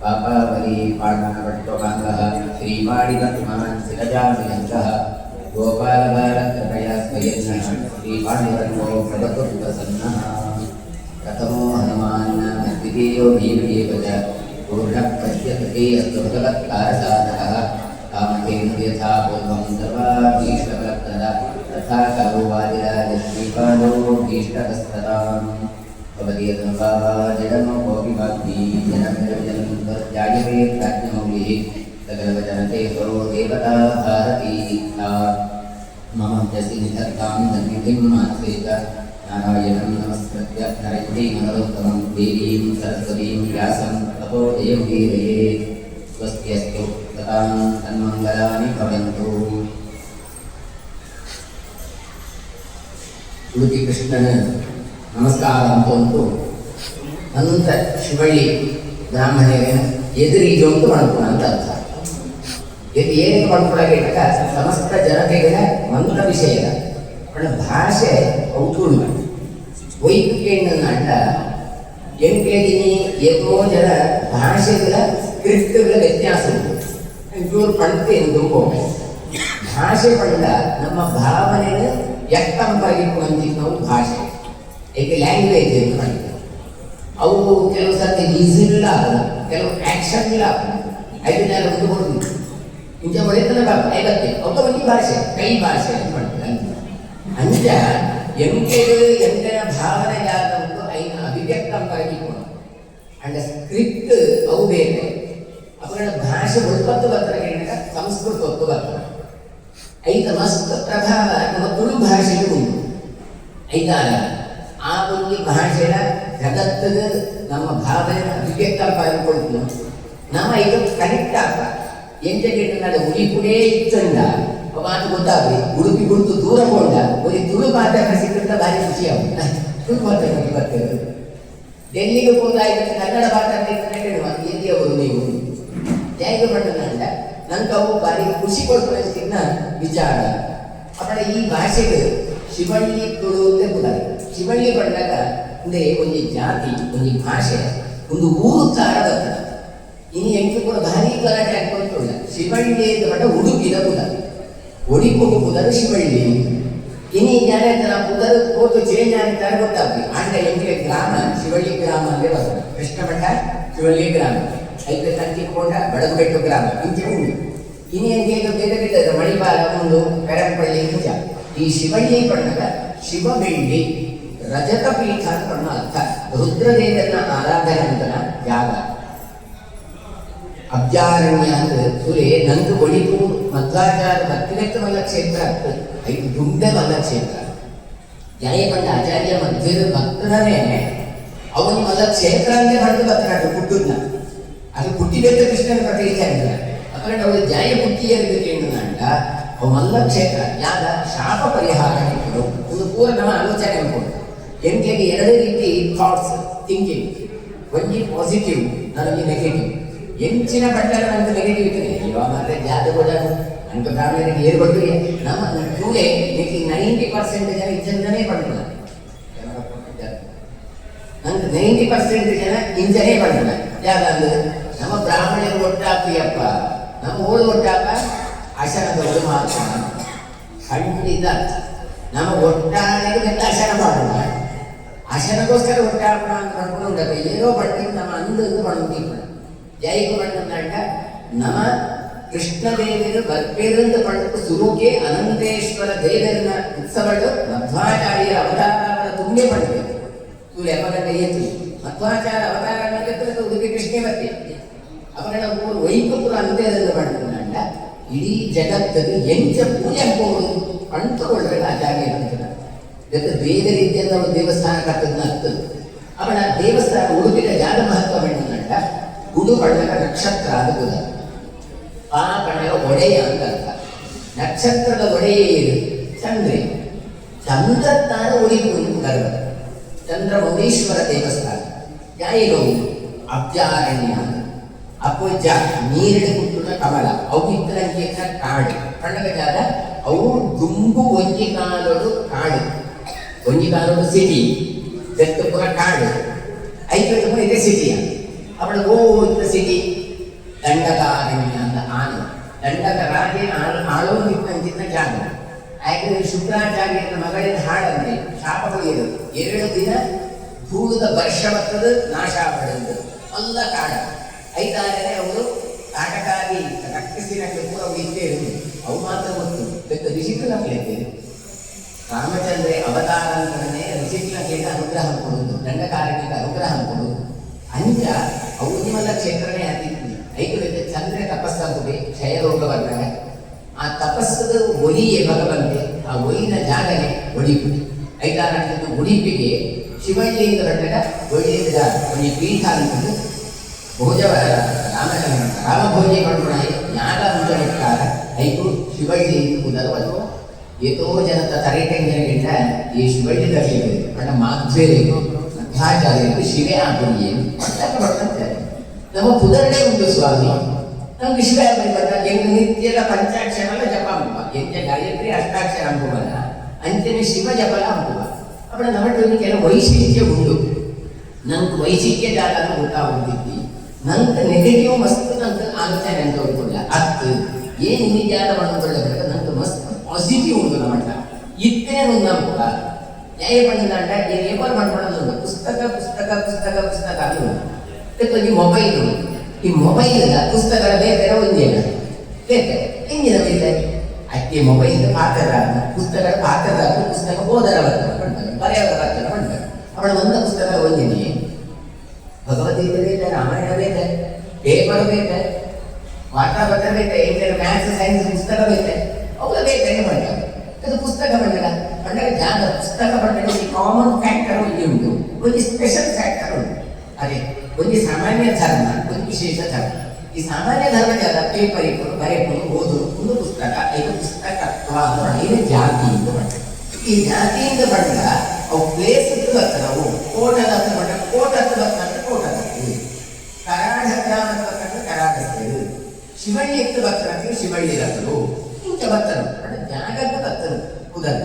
पापावली पाणवट्टवाङ्गः श्रीवाणिरत्मान् शिरजामिलङ्गः गोपालबालकृपया स्वयन्नः श्रीवाणिवर्णो भवतु प्रसन्नः कथमो हनुमान् द्वितीयो भीमदेव च पूर्णः पश्यति अस्तु भगवत्कारसाधकः कामधेनु यथा पूर्वं सर्वाभीष्टवरप्रदा तथा करो वादिराजश्रीपादो भीष्टतस्तताम् भवदीयसंभावा जडमो कोऽपि जनमजायवे प्राज्ञमौलिः सकलवचनते स्वरो देवता भारती मम जसि निधत्तां धन्वितिं मात्रेत नारायणं नमस्कृत्य नरैः नरोत्तमं देवीं सरस्वतीं व्यासं ततो जयमुदीरयेत् स्वस्त्यस्तु सतां तन्मङ्गलानि भवन्तु. ಉಡುಪಿ ಕೃಷ್ಣನ ನಮಸ್ಕಾರ ಅಂತಂದು ಅನಂತ ಶಿವಳ್ಳಿ ಬ್ರಾಹ್ಮಣರಿಗೆ ಎದುರಿಗೆ ಒಂದು ಮಾಡ್ಕೊಳ ಅಂತ ಅರ್ಥ. ಇದು ಏನಕ್ಕೆ ಮಾಡ್ಕೊಳಾಗ ಸಮಸ್ತ ಜನತೆಗೆ ಮಂತ್ರ ವಿಷಯ ಭಾಷೆ ಔತೂರ್ಣ ವೈದ್ಯನ ಅಂಡ ಎಂಟೇದಿನಿ ಎಷ್ಟೋ ಜನ ಭಾಷೆಗಳ ಸ್ಕ್ರಿಪ್ಟ್ಗಳ ವ್ಯತ್ಯಾಸ ಉಂಟು. ಇವರು ಪಂಕ್ತಿಯನ್ನು ತುಂಬ ಭಾಷೆ ಪಂಡ ನಮ್ಮ ಭಾವನೆಯನ್ನು ವ್ಯಕ್ತಂಪಾಗಿರುವಂತೆ ನಾವು ಭಾಷೆ ಏಕೆ ಲ್ಯಾಂಗ್ವೇಜ್ ಅಂತ ಮಾಡ್ತೀವಿ. ಅವು ಕೆಲವು ಸರ್ತಿ ಈಸಿಲ್ಲ, ಕೆಲವು ಆ್ಯಕ್ಷನ್ ಇಲ್ಲ. 5 ಜನ ಒಂದು ಕೊಡ್ತೀವಿ ಇಂಚ ಒಳ್ಳೆತನ ಐವತ್ತೆ ಒಬ್ಬ ಒಂದು ಭಾಷೆ ಕೈ ಭಾಷೆ ಅಂತ ಮಾಡ್ತೀವಿ. ಅಂಚ ಎಂಟನ ಭಾವನೆ ಜಾತ ಒಂದು ಐನ ಅಭಿವ್ಯಕ್ತಂಪಾಗಿಕೊಂಡು ಅಂಡ್ ಸ್ಕ್ರಿಪ್ಟ್ ಅವು ಬೇರೆ ಅವುಗಳ ಭಾಷೆ ಉತ್ಪತ್ತು ಬರ್ತಾರೆ ಸಂಸ್ಕೃತ ಒತ್ತು ಬರ್ತಾರೆ. ಐದ ಮಸ್ತ್ ಪ್ರಭಾವ ನಮ್ಮ ತುಳು ಭಾಷೆಗೆ ಉಂಟು. ಐದಾರ ಆ ಒಂದು ಭಾಷೆಯ ಜಗತ್ತದ ನಮ್ಮ ಭಾವನೆ ಅಭಿವ್ಯಕ್ತ ಮಾಡಿಕೊಳ್ತು. ನಮ್ಮ ಇದು ಕನೆಕ್ಟ್ ಆಗ ಎಂಟು ನಾಡು ಉಳಿಪುಡೇ ಇತ್ತಂಡ ಮಾತು ಗೊತ್ತಾಗ್ರಿ. ಉಡುಪಿ ಗುರುತು ದೂರ ಕೊಂಡ ಒಂದು ತುಳು ಮಾತಾಡ ಸಿಕ್ಕಂತ ಭಾರಿ ಖುಷಿ ಆಗುತ್ತೆ. ತುಳು ಮಾತಾಡಿ ಬರ್ತೇವೆ. ಡೆಲ್ಲಿಗೆ ಹೋದಾಯ್ತು ಕನ್ನಡ ಮಾತಾಡ್ಲಿಕ್ಕೆ ಹೇಳುವ ಎಲ್ಲಿಯವರು ನೀವು ಜಾಯಿಗೆ ಪಟ್ಟಣಂಡ ನಂತವು ಭಾರಿ ಖುಷಿ ಕೊಡ್ಕೊಳ್ಳೋದಕ್ಕಿಂತ ವಿಚಾರ ಅವಳ ಈ ಭಾಷೆಗೆ ಶಿವಳ್ಳಿ ತುಳು ಅಂತ ಗೊತ್ತಾಗ. ಶಿವಳ್ಳಿ ಬಂದಾಗ ಅಂದ್ರೆ ಒಂದು ಜಾತಿ, ಒಂದು ಭಾಷೆ, ಒಂದು ಊರು ತಾರ ಬರ್ತದೆ. ಇನ್ನು ಎಂಟು ಕೂಡ ಭಾರಿ ಗಲಾಟೆ ಹಾಕೊಂಡ್ಕೊಳ್ಳ. ಶಿವಳ್ಳಿ ಬಟ್ಟ ಉಡುಪಿದ ಪುದರ್, ಒಡಿಪುಗು ಪುದರ್ ಶಿವಳ್ಳಿ. ಇನ್ನು ಜನ ಪುದರ್ ಫೋಟೋ ಚೇಂಜ್ ಆಗ್ತಾರೆ ಗೊತ್ತಾಗ್ಲಿ. ಆಂಡ ಎಂಟಿಗೆ ಗ್ರಾಮ ಶಿವಳ್ಳಿ ಗ್ರಾಮ ಅಂದ್ರೆ ಬರ್ತದೆ. ಕೃಷ್ಣಮಠ ಶಿವಳ್ಳಿ ಗ್ರಾಮ, ಐದು ಸಂಚಿಕೊಂಡ ಬಡಗುಬೆಟ್ಟು ಗ್ರಾಮ ಇಂಚೆ ಉಂಟು. ಇನ್ನೇನು ಬೇರೆ ಬೇರೆ ಮಣಿಪಾಲ ಒಂದು ಪೆರಂಪಳ್ಳಿ ಇಂಚ. ಈ ಶಿವಳ್ಳಿ ಪಣ್ಣಗ ಶಿವ ಬೆಳ್ಳಿ ರಜತ ಪೀಠ ಅಂತ ಅರ್ಥ. ರುದ್ರದೇವನ ಆರಾಧನೆ ಅಂತ ಜಾಗ. ಅಬ್ಜಾರಣ್ಯ ಅಂದ್ರೆ ಸುರೇ ನಂದು ಒಳಿತು ಮಧ್ವಾಚಾರ ಭಕ್ತಿವೆತ್ತ ಮಲ್ಲ ಕ್ಷೇತ್ರ ಆಗ್ತದೆ. 5 ದುಂಡೆ ಮಲ್ಲ ಕ್ಷೇತ್ರ. ಜಯ ಬಂದ ಆಚಾರ್ಯ ಮಧ್ಯದ ಭಕ್ತರೇ ಅವನು ಮಲ್ಲ ಕ್ಷೇತ್ರ ಅಂದ್ರೆ ಬಂದು ಭಕ್ತನಾಡು ಹುಟ್ಟುದ್ನ. ಅದು ಹುಟ್ಟಿದ ಕೃಷ್ಣನ ಪ್ರತಿಷ್ಠೆ ಅಕಂಡ ಅವಳು ಜಯ ಹುಟ್ಟಿಯರಿಗೆ ಕೇಳಿದಂಡ ಅವು ಮಲ್ಲ ಕ್ಷೇತ್ರ ಯಾದ ಶಾಪ ಪರಿಹಾರ ಒಂದು ಪೂರ ನಮ್ಮ ಆಲೋಚನೆ ಅನ್ಕೊಂಡು. ಎಂಟಿಗೆ 2 ರೀತಿ ಥಾಟ್ಸ್ ಥಿಂಕಿಂಗ್. ಒಂದು ಪಾಸಿಟಿವ್, ನನಗೆ ನೆಗೆಟಿವ್. ಎಂಚಿನ ಬಟ್ಟಲ ನಂಗೆ ನೆಗೆಟಿವ್ ಇರ್ತದೆ. ಇವಾಗ ಮಾತ್ರ ಜಾತ ಕೂಡ ನಂಗೆ ಬ್ರಾಹ್ಮಣರಿಗೆ ಏರು ಬಡ್ಡಿ ನಮ್ಮ ಕೂಲೆ 90% ಜನ ಇಂಜನೇ ಪಡ್ತಲ್ಲ. ನಂಗೆ 90% ಜನ ಇಂಜನೇ ಪಡ್ತಲ್ಲ. ಯಾಕಂದ್ರೆ ನಮ್ಮ ಬ್ರಾಹ್ಮಣರು ಒಟ್ಟಾಪಿಯಪ್ಪ, ನಮ್ಮ ಓಳು ಒಟ್ಟಾಪ ಅಶನದವರು ಮಾತ್ರ ಖಂಡಿತ ನಮ್ಮ ಒಟ್ಟಾಣಿಗೆ ಬೆತ್ತ ಅಶನ ಮಾಡೋಣ. ಅಶನಗೋಸ್ಕರ ಒಟ್ಟಾಪಣ ಅಂತ ಮಾಡ್ಕೊಂಡು ಉಂಟಪ್ಪ. ಏನೋ ಪಡ್ತೀವಿ ನಮ್ಮ ಅಂದು ಪಡ್ತೀವಿ. ಜೈಕು ಪಡ್ಕೊಂಡ ನಮ್ಮ ಕೃಷ್ಣದೇವರು ಬರ್ಬೇರಂತ ಪಡ್ಕು ಸುರುಕೆ ಅನಂತೇಶ್ವರ ದೇವರನ್ನ ಉತ್ಸವಗಳು ಮಧ್ವಾಚಾರ್ಯರ ಅವತಾರ ತುಂಬೆ ಪಡ್ಬೇಕು. ಇವ್ರು ಎಪ್ಪಗಂಟೆ ಏತು ಮಧ್ವಾಚಾರ ಅವತಾರ ಉಡುಪಿ ಕೃಷ್ಣೇ ಬರ್ತೀವಿ. ಅವರ ಊರು ವೈಕಪುರ ಅಂತ್ಯದಲ್ಲಿ ಮಾಡ್ಕೊಂಡ ಇಡೀ ಜಗತ್ತಲ್ಲಿ ಎಂಚ ಪೂಜೆ ಅನ್ಬೋದು ಅಂಟುಕೊಳ್ಳಲು ಆಚಾರ್ಯ ಅಂತಾರೆ. ಜೊತೆ ಬೇರೆ ರೀತಿಯಿಂದ ಒಂದು ದೇವಸ್ಥಾನ ಕಟ್ಟದನ್ನ ಆಗ್ತದೆ. ಅವನ ದೇವಸ್ಥಾನ ಉಡುಪಿನ ಜಾಗ ಮಹತ್ವ ಬೆಣ್ಣಂಡ ಉಡು ಬಣ್ಣದ ನಕ್ಷತ್ರ ಅದು ಆ ಬಣ್ಣದ ಒಡೆಯ ಅಂತ ಅರ್ಥ. ನಕ್ಷತ್ರದ ಒಡೆಯ ಚಂದ್ರೆ ಚಂದ್ರತಾನ ಉಳಿದು ಗರ್ವ. ಚಂದ್ರಮೌಳೀಶ್ವರ ದೇವಸ್ಥಾನ ಜಾಯಿಗಳು ಅಬ್ಜಾರಣ್ಯ ಅಪೋಜ ನೀರಿನ ಕುಟ್ಟುನ ಕಮಲ ಅವು ಇದ್ದರಂಗಿಯ ಕಾಡು ಕಣ್ಣಗ ಜಾಗ ಅವು ದುಂಬು ಒಂಜಿ ಕಾಲೋಡು ಕಾಡು ಒಂಜಿ ಕಾಲೋಡು ಸಿಟಿ ಬೆತ್ತ ಪುರ ಕಾಡು ಐದು ಪುರ ಇದೆ ಸಿಟಿಯ ಅವಳು ಓ ಇದ್ದ ಸಿಟಿ ದಂಡಕಾರಣ್ಯ ಅಂತ ಆನೆ ದಂಡಕ ರಾಜೆ ಆಳೋದು ಇದ್ದಂತಿದ್ದ ಜಾಗ ಯಾಕಂದ್ರೆ ಶುಕ್ರಾಚಾರ್ಯನ ಮಗಳಿಂದ ಹಾಡಂತೆ ಶಾಪ ಹೋಗಿದ್ದು 2 ದಿನ ಭೂದ ವರ್ಷ ಬರ್ತದ ನಾಶ ಪಡೆದು ಎಲ್ಲ ಕಾಡ ಐದಾರನೇ ಅವರು ಕಾಟಕಾರಿ ರಕ್ತಸಿನಕ್ಕೆ ಪೂರ ಇದ್ದೇವೆ ಅವು ಮಾತ್ರ ಗೊತ್ತು ಬೆತ್ತ ಋಷಿಕಲಕ್ಕೆ ರಾಮಚಂದ್ರ ಅವತಾರ ಅಂತನೇ ಋಷಿಕಲಕ್ಕೆ ಅನುಗ್ರಹ ಕೊಡುವುದು ದಂಡಕಾರಣಿಗೆ ಅನುಗ್ರಹ ಕೊಡುವುದು ಅಂಚ ಅವು ನಿಮ್ಮಲ್ಲ ಕ್ಷೇತ್ರನೇ ಹತ್ತಿತ್ತು ಐದು ಚಂದ್ರ ತಪಸ್ಸಾಗುತ್ತದೆ ಕ್ಷಯರೋಗ ಬಂದಾಗ ಆ ತಪಸ್ಸದ ಒಲಿಯೇ ಭಗವಂತೆ ಆ ಒಲಿನ ಜಾಗನೆ ಒಡಿಪು ಐದಾರು ಉಡುಪಿಗೆ ಶಿವಳ್ಳಿಯಿಂದ ಬಂದಾಗ ಒಳ್ಳೆಯ ಜಾಗ ಒಂದು ಪೀಠ ಅಂತಂದು ಭೋಜವ ರಾಮಭೋಜಿ ಮಾಡ್ಕೊಂಡಾಯಿ ಜ್ಞಾನ ಮುಂಜಾನೆಕ್ಕಾರ ಐದು ಶಿವಳ್ಳಿ ಉದರವನ್ನು ಏತೋ ಜನತ ತರೇಟೆಂಗಿನಗಿಂತ ಈ ಶಿವಳ್ಳಿ ತರಲಿದೆ ಅಣ್ಣ ಮಾಧ್ವೇರಿಗೂ ಮಧ್ವಾಚಾರ್ಯರು ಶಿವೇ ಆಗುಣಿಯೇ ಬರ್ತಾರೆ ನಮ್ಮ ಪುದರಡೆ ಉಂಟು ಸ್ವಾಮಿ ನಮ್ಗೆ ಶಿವ ಬಂದಾಗ ನಿತ್ಯದ ಪಂಚಾಕ್ಷರ ಜಪ ಅಂಬುವ ಎಂಜ ಗಾಯತ್ರಿ ಅಷ್ಟಾಕ್ಷರ ಅಂಬುವಲ್ಲ ಅಂಚನೆ ಶಿವ ಜಪಲ ಅಂಬುವ ಅವಳ ನಮ್ಮಲ್ಲಿ ಕೆಲವು ವೈಶಿಷ್ಟ್ಯ ಉಂಟು ನಂಗೆ ವೈಶಿಷ್ಟ್ಯ ಜಾಗ ಗೊತ್ತಾಗುತ್ತಿದ್ದಿ ನಂಗೆ ನೆಗೆಟಿವ್ ಮಸ್ತ್ ನಂಗೆ ಆಲೋಚನೆ ಅಂತ ಹೋಗ್ಕೊಳ್ಳ ಅತ್ತು ಏನು ನಿಜಾನ ಮಾಡ್ಕೊಳ್ಳಬೇಕು ನಂಗೆ ಮಸ್ತ್ ಪಾಸಿಟಿವ್ ಉಂಟು ನಮ್ಮಟ್ಟ ಇತ್ತೇನು ನಂಬುವ ನ್ಯಾಯ ಪಂಡಿತ ಏಪರ್ ಮಾಡ್ಕೊಳ್ಳೋದು ಪುಸ್ತಕ ಪುಸ್ತಕ ಪುಸ್ತಕ ಪುಸ್ತಕ ಅದು ಈ ಮೊಬೈಲು ಈ ಮೊಬೈಲ್ ಪುಸ್ತಕಗಳ ಬೇರೆ ಒಂದೇನ ಬೇರೆ ಹೆಂಗಿನ ಬೇರೆ ಅಕ್ಕಿ ಮೊಬೈಲ್ ಪಾತ್ರದ ಪುಸ್ತಕಗಳ ಪಾತ್ರದ ಪುಸ್ತಕ ಓದರ ಬರ್ತದೆ ಬರೆಯೋದ ಬರ್ತದೆ ಮಾಡ್ತಾರೆ ಅವಳ ಒಂದು ಪುಸ್ತಕ ಓದಿನಿ ಭಗವದ್ಗೀತೆ ಬೇಕೆ ರಾಮಾಯಣ ಬೇಕೆ ಪೇಪರ್ ಬೇಕೆ ವಾರ್ತಾಪತ್ರ ಬೇಕೆ ಇಂಟರ್ ಮ್ಯಾಥ್ಸ್ ಸೈನ್ಸ್ ಪುಸ್ತಕ ಬೇಕೆ ಅವುಗಳ ಬೇಕೆ ಮಾಡ್ತಾರೆ ಅದು ಪುಸ್ತಕ ಬಂದಾಗ ಬಂದಾಗ ಜಾಗ ಪುಸ್ತಕ ಬಂದಾಗ ಕಾಮನ್ ಫ್ಯಾಕ್ಟರ್ ಒಂದು ಉಂಟು ಒಂದು ಸ್ಪೆಷಲ್ ಫ್ಯಾಕ್ಟರ್ ಉಂಟು ಅದೇ ಒಂದು ಸಾಮಾನ್ಯ ಧರ್ಮ ಒಂದು ವಿಶೇಷ ಧರ್ಮ ಈ ಸಾಮಾನ್ಯ ಧರ್ಮ ಜಾಗ ಪೇಪರ್ ಇಟ್ಟು ಬರೆಯಬಹುದು ಓದು ಒಂದು ಪುಸ್ತಕ ಇದು ಪುಸ್ತಕತ್ವ ಇದು ಜಾತಿಯಿಂದ ಬಂದ ಈ ಜಾತಿಯಿಂದ ಬಂದ ಅವು ಪ್ಲೇಸ್ ಬರ್ತಾರೆ ಅವು ಕೋಟ ಹತ್ರ ಬಂದ ಕೋಟ ಹತ್ರ ಬರ್ತಾರೆ ಕೋಟ ಕರಾಡ ಹತ್ರ ಬರ್ತಾರೆ ಕರಾಡಸ್ತರು ಶಿವಳ್ಳಿ ಎತ್ತು ಬರ್ತಾರೆ ಶಿವಳ್ಳಿ ರಥರು ಇಂಥ ಬರ್ತಾರೆ ಜಾಗಕ್ಕೆ ಬರ್ತಾರೆ ಕುದರ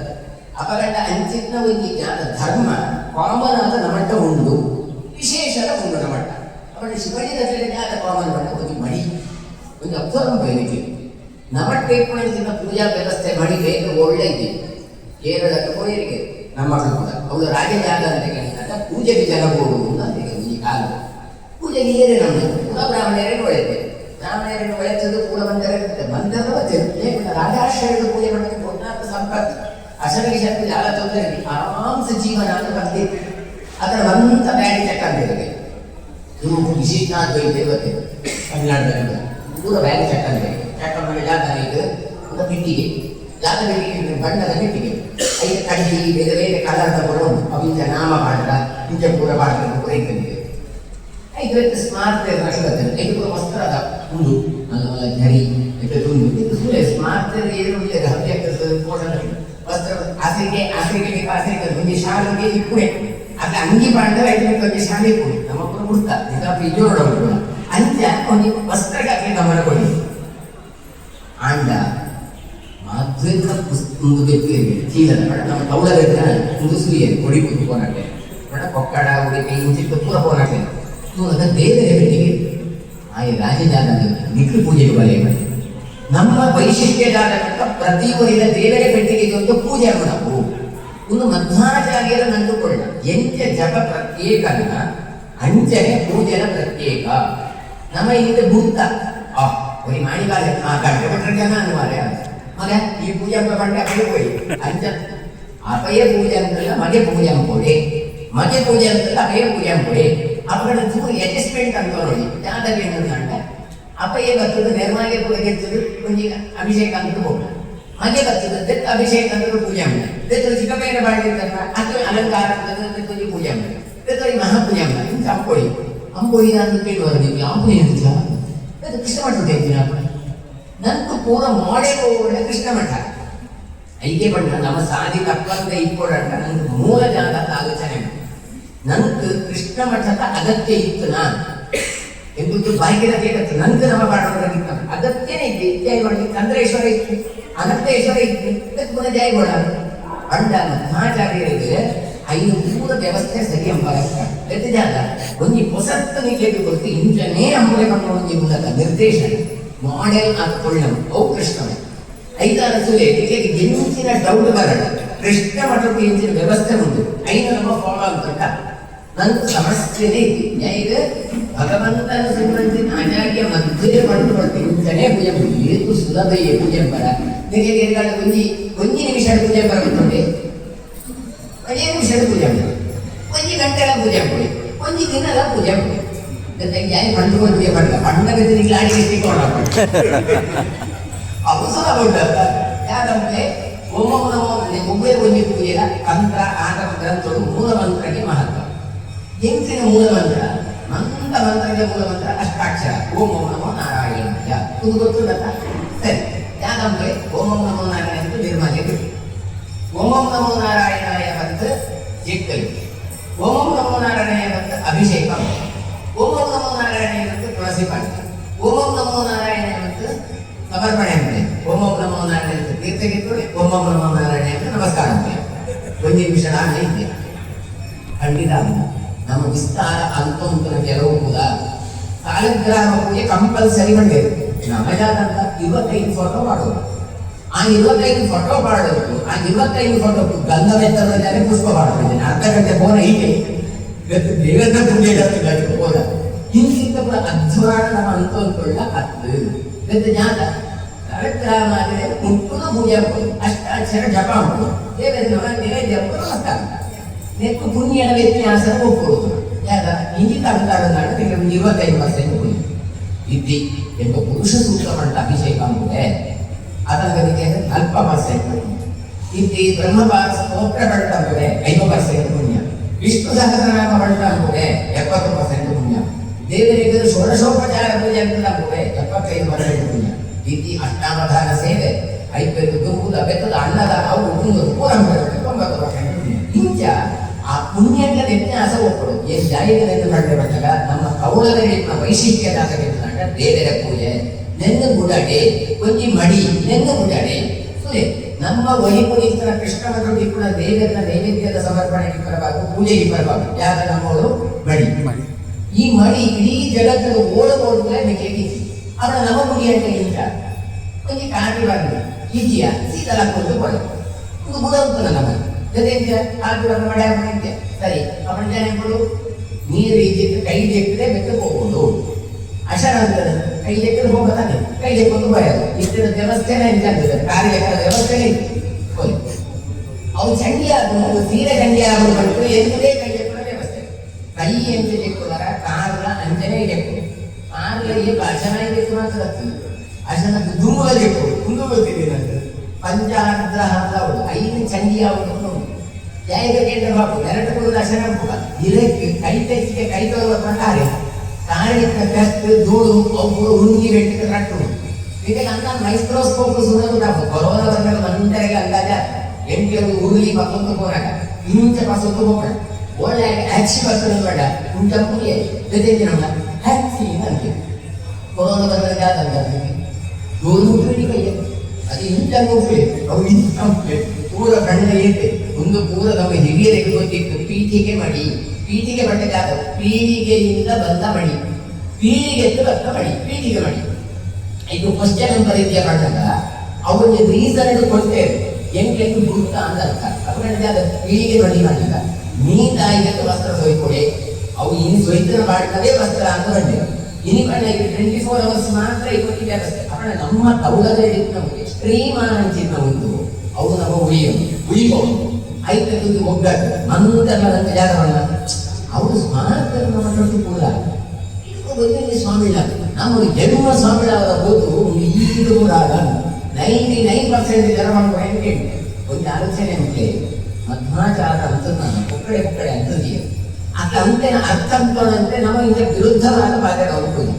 ಅಪಗಂಡ ಅಂಚಿನ ಒಂದು ಜ್ಞಾನ ಧರ್ಮ ಕಾಮನ್ ಆದ ನಮಟ್ಟ ಉಂಡು ವಿಶೇಷದ ಉಂಡು ನಮಟ್ಟ ಅವಳ ಶಿವಳ್ಳಿ ರಥದ ಜ್ಞಾನ ಕಾಮನ್ ಮಟ್ಟ ಒಂದು ಮಡಿ ಒಂದು ಅಬ್ಸರ್ವ್ ಬೇರೆ ನಮಟ್ಟೆ ಪೂಜಾ ವ್ಯವಸ್ಥೆ ಮಾಡಿ ಬೇಗ ಒಳ್ಳೆ ಇದೆ ಕೇರಳಕ್ಕೆ ಹೋಯರಿಗೆ ನಮ್ಮ ಕೂಡ ಅವಳು ರಾಜ ಜಾಗ ಅಂತ ಕೇಳಿದಾಗ ಪೂಜೆಗೆ ಜನ ಹೋಗುವುದು ಅಂತ ಈ ಕಾಲ ಪೂಜೆಗೆ ಏನೇ ನಮ್ಮ ಪುನಃ ಬ್ರಾಹ್ಮಣರೇ ಒಳ್ಳೆದೆ ಬ್ರಾಹ್ಮಣರನ್ನು ಒಳ್ಳೆದು ಕೂಡ ಮಂದಿರ ಮಂದಿರ ರಾಜಾಶ್ರಯದ ಪೂಜೆ ಮಾಡಕ್ಕೆ ಕೊಟ್ಟಾಗ ಸಂಪತ್ತು ಅಸಲಿಗೆ ಶಕ್ತಿ ಜಾಗ ತೊಂದರೆ ಆರಾಮ್ಸ ಜೀವನ ಅಂತ ಬರ್ತಿತ್ತು ಅದರ ಮಂತ ಬ್ಯಾಡಿ ಚೆಕ್ ಅಂತ ಇವು ವಿಶಿಷ್ಟಾದ್ವೈತ ಇವತ್ತೆ ತಮಿಳ್ನಾಡಿನಲ್ಲಿ ಪೂರ ಬ್ಯಾಡಿ ಚೆಕ್ ಅಂತ ಚೆಕ್ ಮಾಡಿ ಜಾಗ ಇದು ಒಂದು ಬಿಟ್ಟಿಗೆ ಜಾಗ ಬಿಟ್ಟಿಗೆ ಬಣ್ಣದ ಬಿಟ್ಟಿಗೆ ಐದು ಕಡ್ಡಿ ಬೇರೆ ಬೇರೆ ಕಲರ್ ತಗೊಂಡು ಅವಿಂದ ನಾಮ ಪಾಠ ಇಂಚ ಪೂರ ಪಾಠ ಪೂರ ಇರ್ತದೆ ಐದು ಸ್ಮಾರ್ಟ್ ನಷ್ಟದ ಐದು ಪೂರ ವಸ್ತ್ರದ ಉಂಡು ಝರಿ ತುಂಡು ಇದು ಸುಳ್ಳೆ ಸ್ಮಾರ್ಟ್ ಏನು ಇಲ್ಲ ಹವ್ಯಕ ಕೋಟ ವಸ್ತ್ರ ಆಸರಿಗೆ ಆಸರಿಗೆ ಆಸರಿಗೆ ಒಂದು ಶಾಲೆಗೆ ಇಪ್ಪುಡೆ ಅದು ಅಂಗಿ ಪಾಂಡವ ಐದು ಒಂದು ಶಾಲೆ ಇಪ್ಪುಡು ನಮ್ಮ ಪೂರ ಮುಡ್ತ ಇದಾಪ ಇದು ನೋಡೋದು ಅಂಚ ಒಂದು ವಸ್ತ್ರಕ್ಕೆ ಗಮನ ಕೊಡಿ ಆಂಡ ಮಾಧ್ವೇಕ ಒಂದು ವ್ಯಕ್ತಿ ಚೀಲದ ನಮ್ಮ ತೌಳದ ಒಂದು ಸುರಿಯ ಕೊಡಿ ಕುತ್ತು ಪೋನಾಟೆ ಕೊಕ್ಕಡ ಉಡುಪಿ ಇಂಚಿತ್ತು ಪೂರ ಪೋನಾಟೆ ಅದನ್ನ ದೇವರೇ ಭೇಟಿಗೆ ಆಯ್ ರಾಜಜಾಗ ನಿಖಿಲ ಪೂಜೆಗೆ ಬಲೆ ನಮ್ಮ ವೈಶಿಷ್ಟ್ಯಜಾಗ ಪ್ರತಿ ಊರಿನ ದೇವರೇ ಭೇಟಿಗೆ ಒಂದು ಪೂಜೆ ನಾವು ಒಂದು ಮಧ್ವಾಚಾರ್ಯರ ನಂದುಕೊಳ್ಳ ಎಂಚ ಜಪ ಪ್ರತ್ಯೇಕನ ಅಂಚನೆ ಪೂಜೆನ ಪ್ರತ್ಯೇಕ ನಮ್ಮ ಇಲ್ಲಿ ಭೂತ ಬರೀ ಮಾಡಿಬಾರ ಆ ಗಂಟೆ ಬಿಟ್ಟರೆ ಜನ ಅನ್ನುವಾರೆ ಮಗ ಈ ಪೂಜೆ ಬಂಡೆ ಅಪ್ಪಗೆ ಹೋಗಿ ಅಂಚ ಅಪಯ ಪೂಜೆ ಅಂತಲ್ಲ ಮಗೆ ಪೂಜೆ ಅಂಬೋಡೆ ಮಗೆ ಪೂಜೆ ಅಂತಲ್ಲ ಅಪಯ ಪೂಜೆ ಅಂಬೋಡೆ ಅವರ ಚೂರು ಅಡ್ಜಸ್ಟ್ಮೆಂಟ್ ಅಂತ ನೋಡಿ ಜಾತಕ ಏನಂತ ಅಪಯ ಬರ್ತದೆ ನಿರ್ಮಾಗೆ ಪೂಜೆ ಗೆದ್ದದು ಒಂದು ಅಭಿಷೇಕ ಅಂತ ಹೋಗ ಮಗೆ ಬರ್ತದೆ ದೆತ್ತ ಅಭಿಷೇಕ ಅಂತ ಪೂಜೆ ಮಾಡಿ ದೆತ್ತ ಚಿಕ್ಕಪ್ಪನ ಮಾಡಿರ್ತಾರ ಅಥವಾ ಅಲಂಕಾರ ದೆತ್ತಲ್ಲಿ ಪೂಜೆ ಮಾಡಿ ದೆತ್ತಲ್ಲಿ ಮಹಾಪೂಜೆ ಮಾಡಿ ಇಂಥ ಅಂಬೋಳಿ ಅಂಬೋಳಿ ಅಂತ ಕೇಳುವರು ನೀವು ಅಂಬೋಳಿ ಅಂತ ಅದು ಕೃಷ್ಣ ಮಠ ಹೇಳ್ತೀನಿ ನಂದು ಪೂರ ಮಾಡೆಲ್ ಒಳ್ಳೆ ಕೃಷ್ಣ ಮಠ ಐಕೆ ಬಣ್ಣ ನಮ್ಮ ಸಾಧಿ ತಪ್ಪಂತ ಇಟ್ಕೊಡಂತ ನಂಗೆ ಮೂಲ ಜಾಗದ ಆಲೋಚನೆ ನಂಗೆ ಕೃಷ್ಣ ಮಠದ ಅಗತ್ಯ ಇತ್ತು ನಾನು ಎಂಬುದು ಭಾಗ್ಯದ ಕೇಳತ್ತು ನಂತರ ನಮ್ಮ ಪಾಠವಾಗಿತ್ತು ಅಗತ್ಯನೇ ಇತ್ತು ಜಯ ಮಾಡಿ ಚಂದ್ರೇಶ್ವರ ಇತ್ತು ಅನಂತೇಶ್ವರ ಇತ್ತು ಇದಕ್ಕೆ ಪುನಃ ಜಯಗೋಳ ಪಂಡ ಮಹಾಚಾರ್ಯರಿಗೆ 5 ವ್ಯವಸ್ಥೆ ಸರಿ ಅಂಬ ಜಾಗ ಒಂದು ಹೊಸತ್ತನೇ ಕೇಳಿಕೊಳ್ತು ಇಂಚನೇ ಅಂಬಲೆ ಒಂದು ಮೂಲಕ ನಿರ್ದೇಶನ ಮಾಡೆಲ್ ಹಾಕೊಳ್ಳಂ ಅವು ಕೃಷ್ಣ 5-6 ಸುಲೆ ಎಂಚಿನ ಡೌಟ್ ಬರಲ್ಲ ಕೃಷ್ಣ ಮಠಕ್ಕೆ ಎಂಚಿನ ವ್ಯವಸ್ಥೆ ಉಂಟು 5 ನಮ್ಮ ಫಾಲೋ ಅಂತ ನನ್ನ ಸಮಸ್ಯೆನೇ ಇತ್ತು ಈಗ ಭಗವಂತನ ಸಿಬ್ಬಂದಿನ ಆಚಾರ್ಯ ಮಧ್ಯೆ ಮಾಡಿಕೊಳ್ತೀವಿ ಇಂಚನೇ ಪೂಜೆ ಏನು ಸುಲಭಯೇ ಪೂಜೆ ಬರ ನಿಮಗೆ ಒಂಜಿ ನಿಮಿಷ ಪೂಜೆ ಬರಬೇಕಂದ್ರೆ 5 ನಿಮಿಷ ಪೂಜೆ ಮಾಡಿ 1 ಗಂಟೆಗಳ ಪೂಜೆ ಮಾಡಿ 1 ದಿನದ ಪೂಜೆ ಮಾಡಿ ಯಾರು ಪಂಡುಗಳು ಪೂಜೆ ಮಾಡಲ್ಲ ಪಂಡಗದಲ್ಲಿ ಗಾಡಿ ಎತ್ತಿಕೊಂಡ ಅವು ಸುಲಭ ಉಂಟಲ್ಲ ಯಾಕಂದ್ರೆ ಓಂ ನಮೋ ಒಬ್ಬೇ ಒಂದು ಪೂಜೆಯ ತಂತ್ರ ಆಟ ಗ್ರಂಥಗಳು ಮೂಲ ಮಂತ್ರಕ್ಕೆ ಮಹತ್ವ ಎಂಚಿನ ಮೂಲ ಮಂತ್ರ ಮಂತ್ರಕ್ಕೆ ಮೂಲ ಮಂತ್ರ ಅಷ್ಟಾಕ್ಷರ ಓಂ ನಮೋ ನಾರಾಯಣ ಇದು ಗೊತ್ತಿಲ್ಲ ಸರಿ ಯಾಕಂದ್ರೆ ಓಂ ನಮೋ ನಾರಾಯಣ ಅಂತ ನಿರ್ಮಾಲ್ಯ ಬಿಟ್ಟು ಓಂ ನಮೋ ನಾರಾಯಣಾಯ ಬಂತು ಜಿಕ್ಕಲು ಓಂ ನಮೋ ನಾರಾಯಣ ಬಂತು ಅಭಿಷೇಕ ಓಂ ನಮೋ ನಾರಾಯಣ ಬಂತು ತುಳಸಿ ಪಾಠ ಓಂ ನಮೋ ನಾರಾಯಣ ಬಂತು ಸಮರ್ಪಣೆ ಅಂತೆ ಓಂ ನಮೋ ನಾರಾಯಣ ಅಂತ ತೀರ್ಥಗಿತ್ತು ಓಂ ನಮೋ ನಾರಾಯಣ ಅಂತ ನಮಸ್ಕಾರ ಅಂತೆ 1 ನಿಮಿಷ ಆಗಲಿ ಇದೆ ಖಂಡಿತ ನಮ್ಮ ವಿಸ್ತಾರ ಅಂತಂತರ ಕೆಲವು ಕೂಡ ಸಾಲಗ್ರಾಮ ಪೂಜೆ ಕಂಪಲ್ಸರಿ ಮಾಡಬೇಕು ನಮಗಾದಂತ 25 ಫೋಟೋ ಮಾಡೋದು ಆ 25 ಫೋಟೋ ಮಾಡೋದು ಆ 25 ಫೋಟೋ ಗಂಧ ಬೆತ್ತರದಲ್ಲಿ ಪುಷ್ಪ ಮಾಡ್ತಿದ್ದೇನೆ ಅರ್ಧ ಗಂಟೆ ಫೋನ ಹೀಗೆ ದೇವರ ಪೂಜೆ ಹೋದ ಹಿಂಗಿಂತ ಕೂಡ ಅಧ್ವಾನ ನಮ್ಮ ಅಂತಂಕೊಳ್ಳ ಹತ್ತು ಗದ್ದು ಜಾತ ಸಾಲಗ್ರಾಮ ಆದರೆ ಮುಟ್ಟುದು ಪೂಜೆ ಹಾಕೋದು ಅಷ್ಟಾಕ್ಷರ ಜಪ ಮಾಡೋದು ದೇವರ ನೈವೇದ್ಯ ಹಾಕೋದು ಮತ್ತಾಗ ನೆಕ್ಕು ಪುಣ್ಯದ ವ್ಯತ್ಯಾಸ ಒಪ್ಪುವುದು ಯಾಕ ಹಿಂದಿತ ಅಂತಾರ ನಿಮಗೆ 25% ಪುಣ್ಯ ಇದ್ದಿ ಎಂಬ ಪುರುಷ ಸೂಕ್ತ ಮಂಟ ಅಭಿಷೇಕ ಅಂಬುದೇ ಅದಕ್ಕೆ 40% ಇದ್ದಿ ಬ್ರಹ್ಮಪಾದ ಸ್ತೋತ್ರ ಮಂಟ ಅಂಬುದೇ 5% ಪುಣ್ಯ ವಿಷ್ಣು ಸಹಸ್ರನಾಮ ಮಂಟ ಅಂಬುದೇ 70% ಪುಣ್ಯ ದೇವರಿಗೆ ಷೋಡಶೋಪಚಾರ ಪೂಜೆ ಅಂತ ಅಂಬುದೇ 75% ಪುಣ್ಯ ಇದ್ದಿ ಅಷ್ಟಾವಧಾನ ಸೇವೆ 5 ದುರ್ಬುದ ಬೆತ್ತದ ಅನ್ನದ ಅವು 90% ಪುಣ್ಯ ಇಂಚ ಆ ಪುಣ್ಯದ ವ್ಯತ್ಯಾಸ ಒಪ್ಪಡು ಏನು ಜಾಯಿಗಳನ್ನು ಮಾಡಿದಾಗ ನಮ್ಮ ಕೌಳದ ವೈಶಿಷ್ಟ್ಯದಾಗ ದೇವರ ಪೂಜೆ ನೆನ್ನು ಗುಡಡೆ ಕೊಂಚಿ ಮಡಿ ನೆನ್ನು ಗುಡಡೆ ಸುಲೆ ನಮ್ಮ ವೈಪುನೀತರ ಕೃಷ್ಣನ ಕೂಡ ದೇವರ ನೈವೇದ್ಯದ ಸಮರ್ಪಣೆಗೆ ಬರಬಾರದು ಪೂಜೆಗೆ ಬರಬಾರದು ಯಾಕ ನಮ್ಮವಳು ಮಡಿ ಈ ಮಡಿ ಇಡೀ ಜಗತ್ತನ್ನು ಓಡೋದ್ರೆ ನಿಮಗೆ ಅವರ ನಮ್ಮ ಗುಡಿ ಅಂತ ಇಂಚ ಕೊಂಚ ಕಾಟಿ ಬಾರದು ಈಜಿಯ ಸೀತಲ ಹಾಕೊಂಡು ಕೊಡ ಇದು ಗುಡ ಉಂಟಲ್ಲ ನಮಗೆ ಸರಿ ಅವನ ಜನಗಳು ನೀರು ಈಜಿಟ್ಟು ಕೈ ಜೆಕ್ಕಿದ್ರೆ ಬೆಟ್ಟು ಹೋಗ್ಬೋದು ಅಶಾನಂತರ ಕೈ ಜೆಕ್ಕಲು ಹೋಗೋದಾನೆ ಕೈ ಜೆಕ್ಕೊಂಡು ಬರೋದು ಇಷ್ಟರ ವ್ಯವಸ್ಥೆನೇ ಇರ್ತದೆ ಕಾರ್ಯಕರ ವ್ಯವಸ್ಥೆನೇ ಇತ್ತು ಅವು ಚಂಡಿ ಆಗೋದು ಸೀರೆ ಚಂಡಿ ಆಗೋದು ಬಂತು ಎಂದೇ ಕೈ ಜೆಕ್ಕುವ ವ್ಯವಸ್ಥೆ ಕೈ ಎಂತ ಜೆಕ್ಕುವರ ಕಾರ್ಲ ಅಂಜನೆ ಜೆಕ್ಕು ಕಾರ್ಲಲ್ಲಿ ಅಶನ ಜೆಕ್ಕು ಮಾತ್ರ ಅಶನ ದುಮ್ಮುವ ಜೆಕ್ಕು ಮುಂದೆ ಗೊತ್ತಿದೆ ನಂತರ ಪಂಚಾಗ್ರಹ ಅಂತ ಅವಳು 5 ಚಂಡಿ ಆಗೋದು ಜಾಯಿಗೆ ಬಾಬು ನೆರಟು ಕೂಡ ಅಶನ ಇದಕ್ಕೆ ಕೈ ತೆಚ್ಚಿಗೆ ಕೈ ತೋರುವ ಪ್ರಕಾರ ಕಾರಿನ ಕಷ್ಟ ಧೂಳು ಒಬ್ಬರು ಹುಂಗಿ ಬೆಟ್ಟಿಗೆ ರಟ್ಟು ಇದಕ್ಕೆ ಅಂದ ಮೈಕ್ರೋಸ್ಕೋಪ್ ಸುಡೋದು ನಾವು ಕೊರೋನಾ ಬಂದಾಗ ಮಂದರಿಗೆ ಅಂದಾಜ 8 ಉರುಳಿ ಪಸೊಂದು ಹೋರಾಟ ಇಂಚ ಪಸೊಂದು ಹೋಗೋಣ ಒಳ್ಳೆ ಹಚ್ಚಿ ಬರ್ತದೆ ಬೇಡ ಉಂಟ ಪುರಿಯ ಜೊತೆಗೆ ನಮ್ಮ ಹಚ್ಚಿ ಅಂತೀವಿ ಕೊರೋನಾ ಬಂದಾಗ ಯಾವ್ದಂತ ಧೂಳು ಕೈಯ ಅದು ಇಂಚ ಹೋಗ್ಲಿ ಅವು ಇಂಚ ಪೂರ ಕಣ್ಣ ಏತೆ ಒಂದು ಪೂರ ನಮ್ಮ ಹಿರಿಯರಿಗೆ ಗೊತ್ತಿತ್ತು ಪೀಠಿಗೆ ಮಡಿ ಪೀಠಿಗೆ ಬಟ್ಟೆ ಆದ ಪೀಳಿಗೆಯಿಂದ ಬಂದ ಮಡಿ ಪೀಳಿಗೆದ್ದು ಬಂದ ಮಡಿ ಪೀಠಿಗೆ ಮಡಿ ಇದು ಕ್ವಶ್ಚನ್ ಅಂತ ರೀತಿಯ ಮಾಡಿದಾಗ ಅವರಿಗೆ ರೀಸನ್ ಕೊಡ್ತೇವೆ ಎಂಟು ಗುರುತ ಅಂತ ಅರ್ಥ ಅದ ಪೀಳಿಗೆ ಮಡಿ ಮಾಡಿದಾಗ ನೀಟಾಗಿ ವಸ್ತ್ರ ಸೊಯ್ಕೊಡೆ ಅವು ಇನ್ನು ಸೊಯ್ತನ ಮಾಡ್ತದೆ ವಸ್ತ್ರ ಅಂತ ಬಂದೆ ಇನಿ ಕಣ್ಣ 24 hours ಮಾತ್ರ ಇವತ್ತಿಗೆ ವ್ಯವಸ್ಥೆ ಅವನ ನಮ್ಮ ತೌಲದ ನಮಗೆ ಎಕ್ಸ್ಟ್ರೀಮ್ ಅನಿಸಿದ್ದು ಒಂದು ಅವು ನಮ್ಮ ಉಳಿಬಹುದು ಐದು ಒಗ್ಗಟ್ಟು ಮಂತ್ರನ ಜಾಗವನ್ನ ಅವರು ಸ್ಮಾರಕವನ್ನು ಮಾಡೋದು ಕೂಡ ಇದು ಸ್ವಾಮಿಳ ನಮ್ಮ ಜನ್ಮ ಸ್ವಾಮಿಳ ಹೋದು ಈಗ ಕೂಡ 99% ಜನ ಮಾಡ್ಕೊಂಡು ಒಂದು ಆಲೋಚನೆ ಅಂತೆ ಮಧ್ವಾಚಾರ ಅಂತ ನಾನು ಒಕ್ಕಡೆ ಅಂತದೀಯ ಅಕ್ಕ ಅಂತೆನ ಅರ್ಥ ಅಂತೆ ನಮಗೆ ವಿರುದ್ಧವಾದ ಭಾಗದ ಪೂಜೆ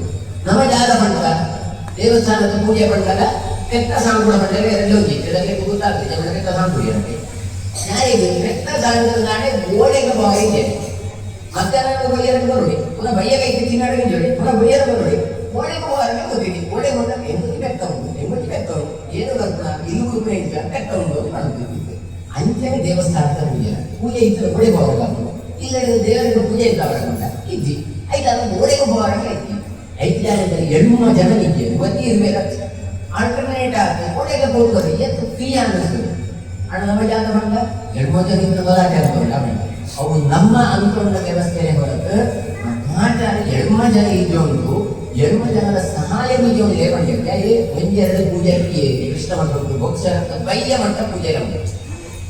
ನಮ್ಮ ಜಾಗ ಬಂದಾಗ ದೇವಸ್ಥಾನದ ಪೂಜೆ ಬಂದಾಗ ಕೆಟ್ಟ ಸಾಂಗುಳ ಬಂದಾಗ ಎರಡು ಇದರಲ್ಲಿ ಗೊತ್ತಾಗ್ತದೆ ಕೆಟ್ಟ ಸಾಂಗುಳಿ ಅಂತ ಯಾರಿಗೆ ಕೆಟ್ಟ ಸಾಂಗುಳ ನಾಳೆ ಗೋಡೆಗೆ ಭಾಗ ಇದೆ ಮಧ್ಯಾಹ್ನ ಬೈಯರಿಗೆ ಬರುಡಿ ಪುನಃ ಬೈಯಗೈತೆ ತಿನ್ನಾಡಿಗೆ ಜೋಡಿ ಪುನಃ ಬೈಯರ ಬರುಡಿ ಓಡೆ ಹೋಗಾರಕ್ಕೆ ಗೊತ್ತಿದೆ ಓಡೆ ಹೋದಾಗ ಎಂಬುದು ಬೆತ್ತ ಉಂಟು ಎಂಬುದು ಬೆತ್ತ ಉಂಟು ಏನು ಬರ್ಪುಣ ಇಲ್ಲಿ ಕುರುಪುರ ಇದ್ದ ಬೆತ್ತ ಉಂಟು ಅಂತ ಮಾಡುತ್ತಿದ್ದೆ ಅಂಚನೆ ದೇವಸ್ಥಾನದ ಪೂಜೆ ಇದ್ದರೆ ಓಡೆ ಹೋಗಾರ ಇಲ್ಲ ದೇವರಿಗೆ ಪೂಜೆ ಇದ್ದಾವಲ್ಲ ಇದ್ದಿ ಆಯ್ತು ಅದನ್ನು ಓಡೆಗೆ ಹೋಗಾರಕ್ಕೆ ಐತಿ 5 ಜನದಲ್ಲಿ 7 ಜನ ಇದ್ದೇವೆ ಒತ್ತಿ ಇರ್ಬೇಕು ಆಲ್ಟರ್ನೇಟ್ ಆಗಿ ಓಡೆಗೆ ಹೋಗೋದು ಎತ್ತು ಫ್ರೀ ಅನ್ನಿಸ್ತದೆ ಅಣ್ಣ ನಮ್ಮ ಜಾತ ಬಂದ 7 ಜನ ಇದ್ರೆ ಗಲಾಟೆ ಆಗ್ತದೆ ಅವು ನಮ್ಮ ಅನುಕೂಲ ವ್ಯವಸ್ಥೆನೇ ಹೊರತು ಮಾತಾಡಿ 7 ಜನ ಇದ್ದೊಂದು 7 ಜನರ ಸಹಾಯ ಬೀಜ ಲೇಪಂಡಿಗೆ ಒಂದೆರಡು ಪೂಜೆ ಕೃಷ್ಣ ಮಠ ಭೋಕ್ಷ ಬೈಯ ಮಠ ಪೂಜೆ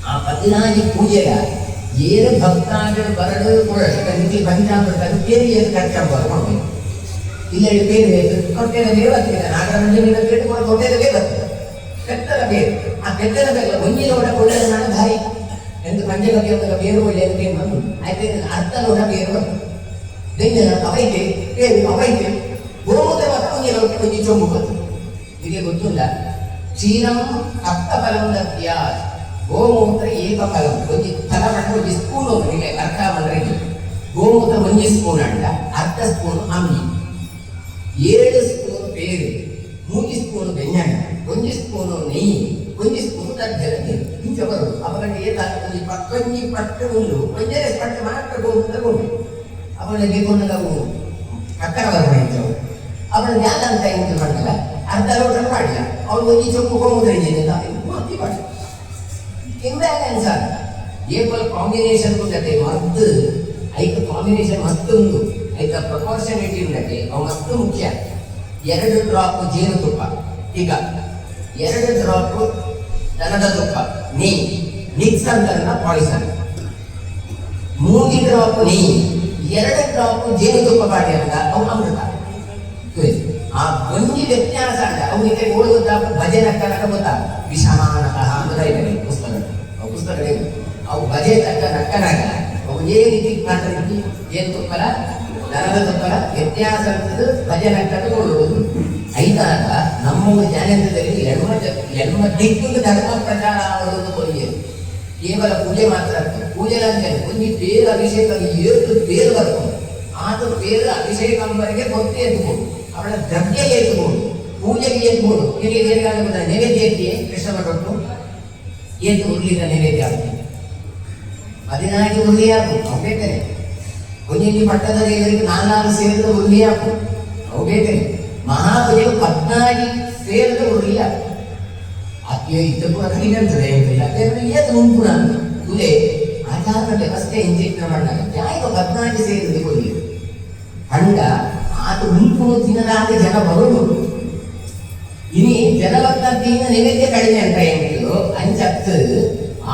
ಆ 14 ಪೂಜೆಗ ಏರು ಭಕ್ತಾಗಳು ಬರಡು ಕೊಡಲಿ ಪಂಚಾಮೃತ ಬೇರೆ ಏನು ಖರ್ಚ ಬರ್ಕೊಂಡು ಇಲ್ಲ ಬೇರೆ ಬೇಕು ಕೊಟ್ಟೆದ ಬೇರೆ ಬರ್ತಿದೆ ನಾಗರಂಜನಿಂದ ಬೇರೆ ಕೊಟ್ಟೆದ ಬೇರೆ ಬರ್ತದೆ ಕೆಟ್ಟದ ಬೇರೆ ಆ ಕೆಟ್ಟದ ಬೇರೆ ಒಂಜಿ ಲೋಟ ಕೊಟ್ಟದ ನಾನು ದಾರಿ ಎಂದು ಪಂಚಗವ್ಯ ಬೇರು ಒಳ್ಳೆ ಬಂದು ಆಯ್ತು ಅರ್ಧ ಲೋಟ ಬೇರು ಬಂತು ದೈನ್ಯ ಅವೈತೆ ಬೇರು ಅವೈತೆ ಗೋಮೂತ್ರ ಮಾತ್ರ ಒಂಜಿ ಲೋಟ ಒಂಜಿ ಚೊಂಬು ಬಂತು ಇದಕ್ಕೆ ಗೊತ್ತಿಲ್ಲ ಕ್ಷೀರಂ ಸಪ್ತಫಲಂ ದತ್ಯ ಗೋಮೂತ್ರ ಏಕಫಲಂ ಒಂಜಿ ಫಲ ಮಾಡಿ ಒಂಜಿ ಸ್ಪೂನ್ ಒಬ್ಬರಿಗೆ ಅರ್ಥ ಮಾಡ್ರೆ ಗೋಮೂತ್ರ ಒಂಜಿ ಸ್ಪೂನ್ ಅಂಡ ಅರ್ಧ ಸ್ಪೂನ್ ಅಂಬಿ 7 ಸ್ಪೂನ್ ಬೇರು 3 ಸ್ಪೂನ್ ಬೆಣ್ಣೆ 1 ಸ್ಪೂನ್ ನೆಯ್ಯಿ 1 ಸ್ಪೂನ್ ದರ್ಜನ ನೀರು ಇಂಚ ಬರುದು ಅವರಿಗೆ ಏತಾಗಿ ಪಕ್ಕಂಜಿ ಪಟ್ಟು ಉಂಡು ಒಂಜರೆ ಪಟ್ಟು ಮಾತ್ರ ಗೋಮೂತ್ರ ಗೊಂಡು ಅವಳಿಗೆ ಕೊಂಡು ನಾವು ಕಕ್ಕರ ಬರಬೇಕು ಅವಳ ಜ್ಞಾನ ಅಂತ ಏನು ಮಾಡಲ್ಲ ಅರ್ಧ ಲೋಟ ಮಾಡಿಲ್ಲ ಅವಳು ಒಂಜಿ ಚೊಂಬು ಗೋಮೂತ್ರ ಇದೆಯಲ್ಲ ಮಾತಿ ಮಾಡಿ ಇಂಬ್ಯಾಲೆನ್ಸ್ ಆಗ ಏಪಲ್ ಕಾಂಬಿನೇಷನ್ ಉಂಟೆ ಮದ್ದು ಐದು ಕಾಂಬಿನೇಷನ್ ಮಸ್ತ್ ಉಂಟು ಐತ ಪ್ರಪೋರ್ಷನೇಟಿ ಉಂಟೆ ಅವು ಮಸ್ತ್ ಮುಖ್ಯ 2 ಡ್ರಾಪ್ ಜೇನುತುಪ್ಪ ಈಗ 2 ಡ್ರಾಪ್ ದನದ ತುಪ್ಪ ನೆಯ್ಯಿ ಮಿಕ್ಸ್ ಅಂತ ಪಾಯ್ಸನ್ 3 ಡ್ರಾಪ್ ನೆಯ್ಯಿ 2 ಡ್ರಾಪ್ ಜೇನುತುಪ್ಪ ಬಾಡಿ ಅಂತ ಅವು ಅಮೃತ ಆ ಒಂಜಿ ವ್ಯತ್ಯಾಸ ಅಂಡ ಅವನಿಗೆ ಓಡುತ್ತಾ ಭಜನ ಕನಕ ಗೊತ್ತಾ ವಿಷಮಾನತಃ ಅಂತ ಇದೆ ಪುಸ್ತಕಗಳು ಅವು ಭಜೆ ತಕ್ಕ ನಕ್ಕನಾಗ ಅವು ಏ ರೀತಿ ಮಾತಾಡಿ ಏನು ತುಪ್ಪಲ ದನದ ತುಪ್ಪಲ ವ್ಯತ್ಯಾಸ ಭಜನ ಕಟ್ಟುಕೊಳ್ಳುವುದು ಐದಾಗ ನಮ್ಮ ಜ್ಞಾನೇಂದ್ರದಲ್ಲಿ ಎನ್ಮ ದಿಕ್ಕಿಗೆ ಧರ್ಮ ಪ್ರಚಾರ ಆಗುವುದು ಕೊರಿಯರು ಕೇವಲ ಪೂಜೆ ಮಾತ್ರ ಪೂಜೆ ಅಂತ ಒಂದು ಬೇರೆ ಅಭಿಷೇಕ 7 ಬೇರು ಬರ್ಬೋದು ಆದ ಬೇರೆ ಅಭಿಷೇಕಂಬರಿಗೆ ಗೊತ್ತೇ ಎತ್ಬೋದು ಅವಳ ದ್ರವ್ಯ ಎತ್ಬೋದು ಪೂಜೆಗೆ ಎತ್ಬೋದು ನೈವೇದ್ಯಕ್ಕೆ ಕೃಷ್ಣ ಮಠದ್ದು ಏನು ಉರ್ಲಿನ ನೈವೇದ್ಯ ಆಗುತ್ತೆ 14 ಉರ್ಲಿ ಹಾಕು ಅವು ಬೇಕನೆ ಒಂದೊಂದು ಪಟ್ಟದ ದೇವರಿಗೆ 4 ಸೇರಿದ ಉರ್ಲಿ ಹಾಕು ಅವು ಬೇಕನೆ ಮಹಾಪೂಜೆಗೆ 14 ಸೇರಿದ ಉರ್ಲಿ ಹಾಕು ಅತ್ಯೋ ಇದ್ದಕ್ಕೂ ಅದಕ್ಕೆ ಅಂತದೆ ಏನು ಉಂಟು ನಾನು ತುಲೆ ಆಚಾರ ವ್ಯವಸ್ಥೆ ಇಂಜೆಕ್ಟ್ ಮಾಡಿದಾಗ ಯಾಕೆ 14 ಸೇರಿದ ಕೊಲ್ಲಿ ಹಂಡ ಅದು ಉಂಟು ತಿನ್ನಲಾದ ಜನ ಬರುವುದು ಇನಿ ಜನವತ್ತೀನ ನೈವೇದ್ಯ ಕಡಿಮೆ ಅಂತ ಏನಿದ್ರು ಅಂಚತ್ತು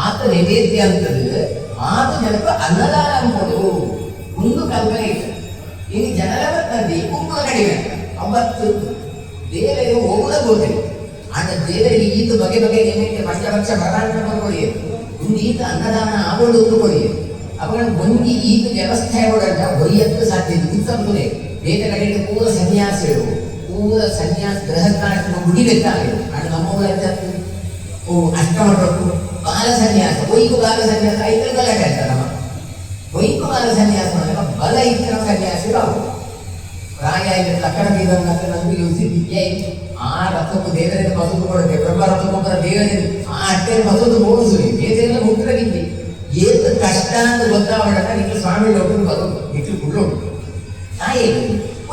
ಆತ ನೈವೇದ್ಯ ಅಂತದ್ದು ಆತ ಜನಕ್ಕೆ ಅನ್ನದಾನ ಅನ್ಬೋದು ಒಂದು ಕಲ್ಪನೆ ಇತ್ತು ಇನ್ನು ಜನವತ್ತಲ್ಲಿ ಕುಂಕುಮ ಕಡಿಮೆ ಅವತ್ತು ದೇವರಿಗೆ ಹೋಗುದ ಗೊತ್ತಿಲ್ಲ ಆಗ ದೇವರಿಗೆ ಈತ ಬಗೆ ಬಗೆ ನೈವೇದ್ಯ ಪಂಚಪಕ್ಷ ಪ್ರಧಾನ ಕೊಡಿಯದು ಒಂದು ಈತ ಅನ್ನದಾನ ಆಗೋದು ಒಂದು ಕೊಡಿಯದು ಅವುಗಳ ಒಂದಿ ಈತ ವ್ಯವಸ್ಥೆ ಒಳಗ ಒಯ್ಯತ್ತು ಸಾಧ್ಯತೆ ಇಂಥದ್ದು ಬೇರೆ ಕಡೆಗೆ ಪೂರ ಸನ್ಯಾಸಿಗಳು ಪೂರ ಸನ್ಯಾಸ ಗೃಹಕಾರ್ಯ ಮುಗಿಬೇಕಾಗಿದೆ ಅದು ನಮ್ಮ ಅಷ್ಟಮಠಕ್ಕೂ ಬಾಲ ಸನ್ಯಾಸ ವೈಕು ಬಾಲ ಸನ್ಯಾಸ ಐದು ಗಲಾಟೆ ಆಗ್ತದೆ ನಮ್ಮ ವೈಕು ಬಾಲ ಸನ್ಯಾಸ ಬಲ ಇತರ ಸನ್ಯಾಸಿಗಳು ಅವು ಪ್ರಾಯ ಆಗಿರೋ ಲಕ್ಕಣ ಬೀದನ್ನ ನಮಗೆ ವಿದ್ಯೆ ಆ ರಥಕ್ಕೂ ದೇವರಿಗೆ ಬಸದು ಕೊಡುತ್ತೆ ಬ್ರಹ್ಮ ರಥಕ್ಕೊಬ್ಬರ ದೇವರಿಗೆ ಆ ಅಟ್ಟೆ ಬಸದು ಬೋಡಿಸಿ ಬೇರೆಲ್ಲ ಮುಟ್ಟರಾಗಿದ್ದೆ ಏನು ಕಷ್ಟ ಅಂತ ಗೊತ್ತಾವಡ ನಿಖಿಲ್ ಸ್ವಾಮಿ ಒಬ್ಬರು ಬರೋದು ನಿಖಿಲ್ ಗುಳ್ಳೋಡು ನಾ ಏನು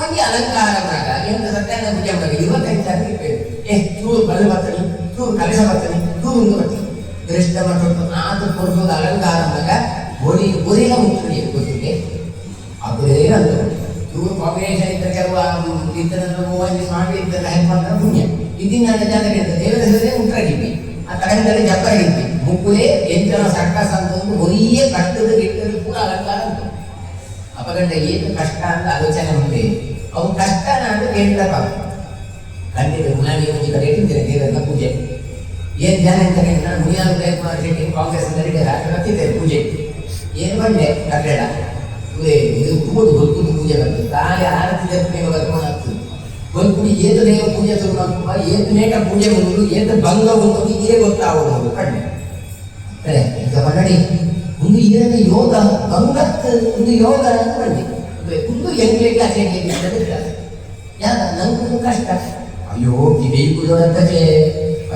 ಒಂದು ಅಲಂಕಾರನಾಗ ಎಂತ ಸತ್ಯಾನ ಪೂಜೆ ಮಾಡಿ 25 ತಾರೀಕು ಚೂರು ಬಲೆ ಬರ್ತಾನೆ ಚೂರು ಕಲಶ ಬರ್ತಾನೆ ಚೂರು ಮುಂದೆ ಬರ್ತಾನೆ ಕೃಷ್ಣ ಮಠ ಆತ ಕೊಡ್ಬೋದು ಅಲಂಕಾರನಾಗ ಒರಿಲ ಮುಖ್ಯ ಗೊತ್ತಿಗೆ ಅದೇ ಅಂತ ಚೂರು ಕಾಂಬಿನೇಷನ್ ಇದ್ದ ಕೆಲವು ಇತರ ಸ್ವಾಮಿ ಇದ್ದ ಹೆಲ್ಪ್ ಮಾಡ್ತಾರೆ ಪುಣ್ಯ ಇದನ್ನ ಜನರಿಗೆ ದೇವರ ಹೆಸರೇ ಉಂಟಾಗಿದ್ವಿ ಆ ತಗಡದಲ್ಲಿ ಜಪ್ಪ ಹಿಡಿದ್ವಿ ಮುಕ್ಕುಲೇ ಎಂಟನ ಸರ್ಕಸ್ ಅಂತಂದು ಒರಿಯೇ ಕಟ್ಟದ ಗಿಟ್ಟದ ಪೂರ ಅಲಂಕಾರ ಅಂತ ಅಪಗಂಡ ಏನು ಕಷ್ಟ ಅಂತ ಆಲೋಚನೆ ಮುಂದೆ ಅವು ಕಷ್ಟ ನಾನು ಕೇಳ್ತಾ ಖಂಡಿತ ಮುಲಾಮಿ ಮುಂಚೆ ಕಡೆ ಇಟ್ಟಿದ್ದೇನೆ ದೇವರ ಪೂಜೆ ಏನು ಜನ ಅಂತಾರೆ ನಾನು ಮುನಿಯಾದ ಪ್ರಯತ್ನ ಮಾಡಿ ಕಾಂಗ್ರೆಸ್ ಕತ್ತಿದ್ದೇನೆ ಪೂಜೆ ಏನು ಬಂದೆ ಕನ್ನಡ ಇದು ಕೂಡು ಗೊಲ್ಕುದು ಪೂಜೆ ಬರ್ತದೆ ತಾಯಿ ಆರತಿ ಜಪ್ಪಿಗೆ ಬರ್ಕೊಂಡು ಆಗ್ತದೆ ಗೊಲ್ಕುಡಿ ಏತು ದೇವ ಪೂಜೆ ತಗೊಂಡು ಏತು ನೇಟ ಪೂಜೆ ಬಂದು ಏತು ಭಂಗ ಬಂದು ಹೀಗೆ ಗೊತ್ತಾಗೋದು ಕಣ್ಣೆ ಕಡೆ ಈಗ ಮನ್ನಡಿ ಒಂದು ಇದರ ಯೋಗ ಬಂಗತ್ತು ಒಂದು ಯೋಗ ಅಂತ ಬಂದಿ ಒಂದು ಎಂಗ್ಲಿಕ್ಕೆ ಅಲ್ಲಿಗೆ ಯಾಕ ನಂಗೂ ಕಷ್ಟ ಅಯ್ಯೋ ಕಿವಿ ಕುದೋರತ್ತಗೆ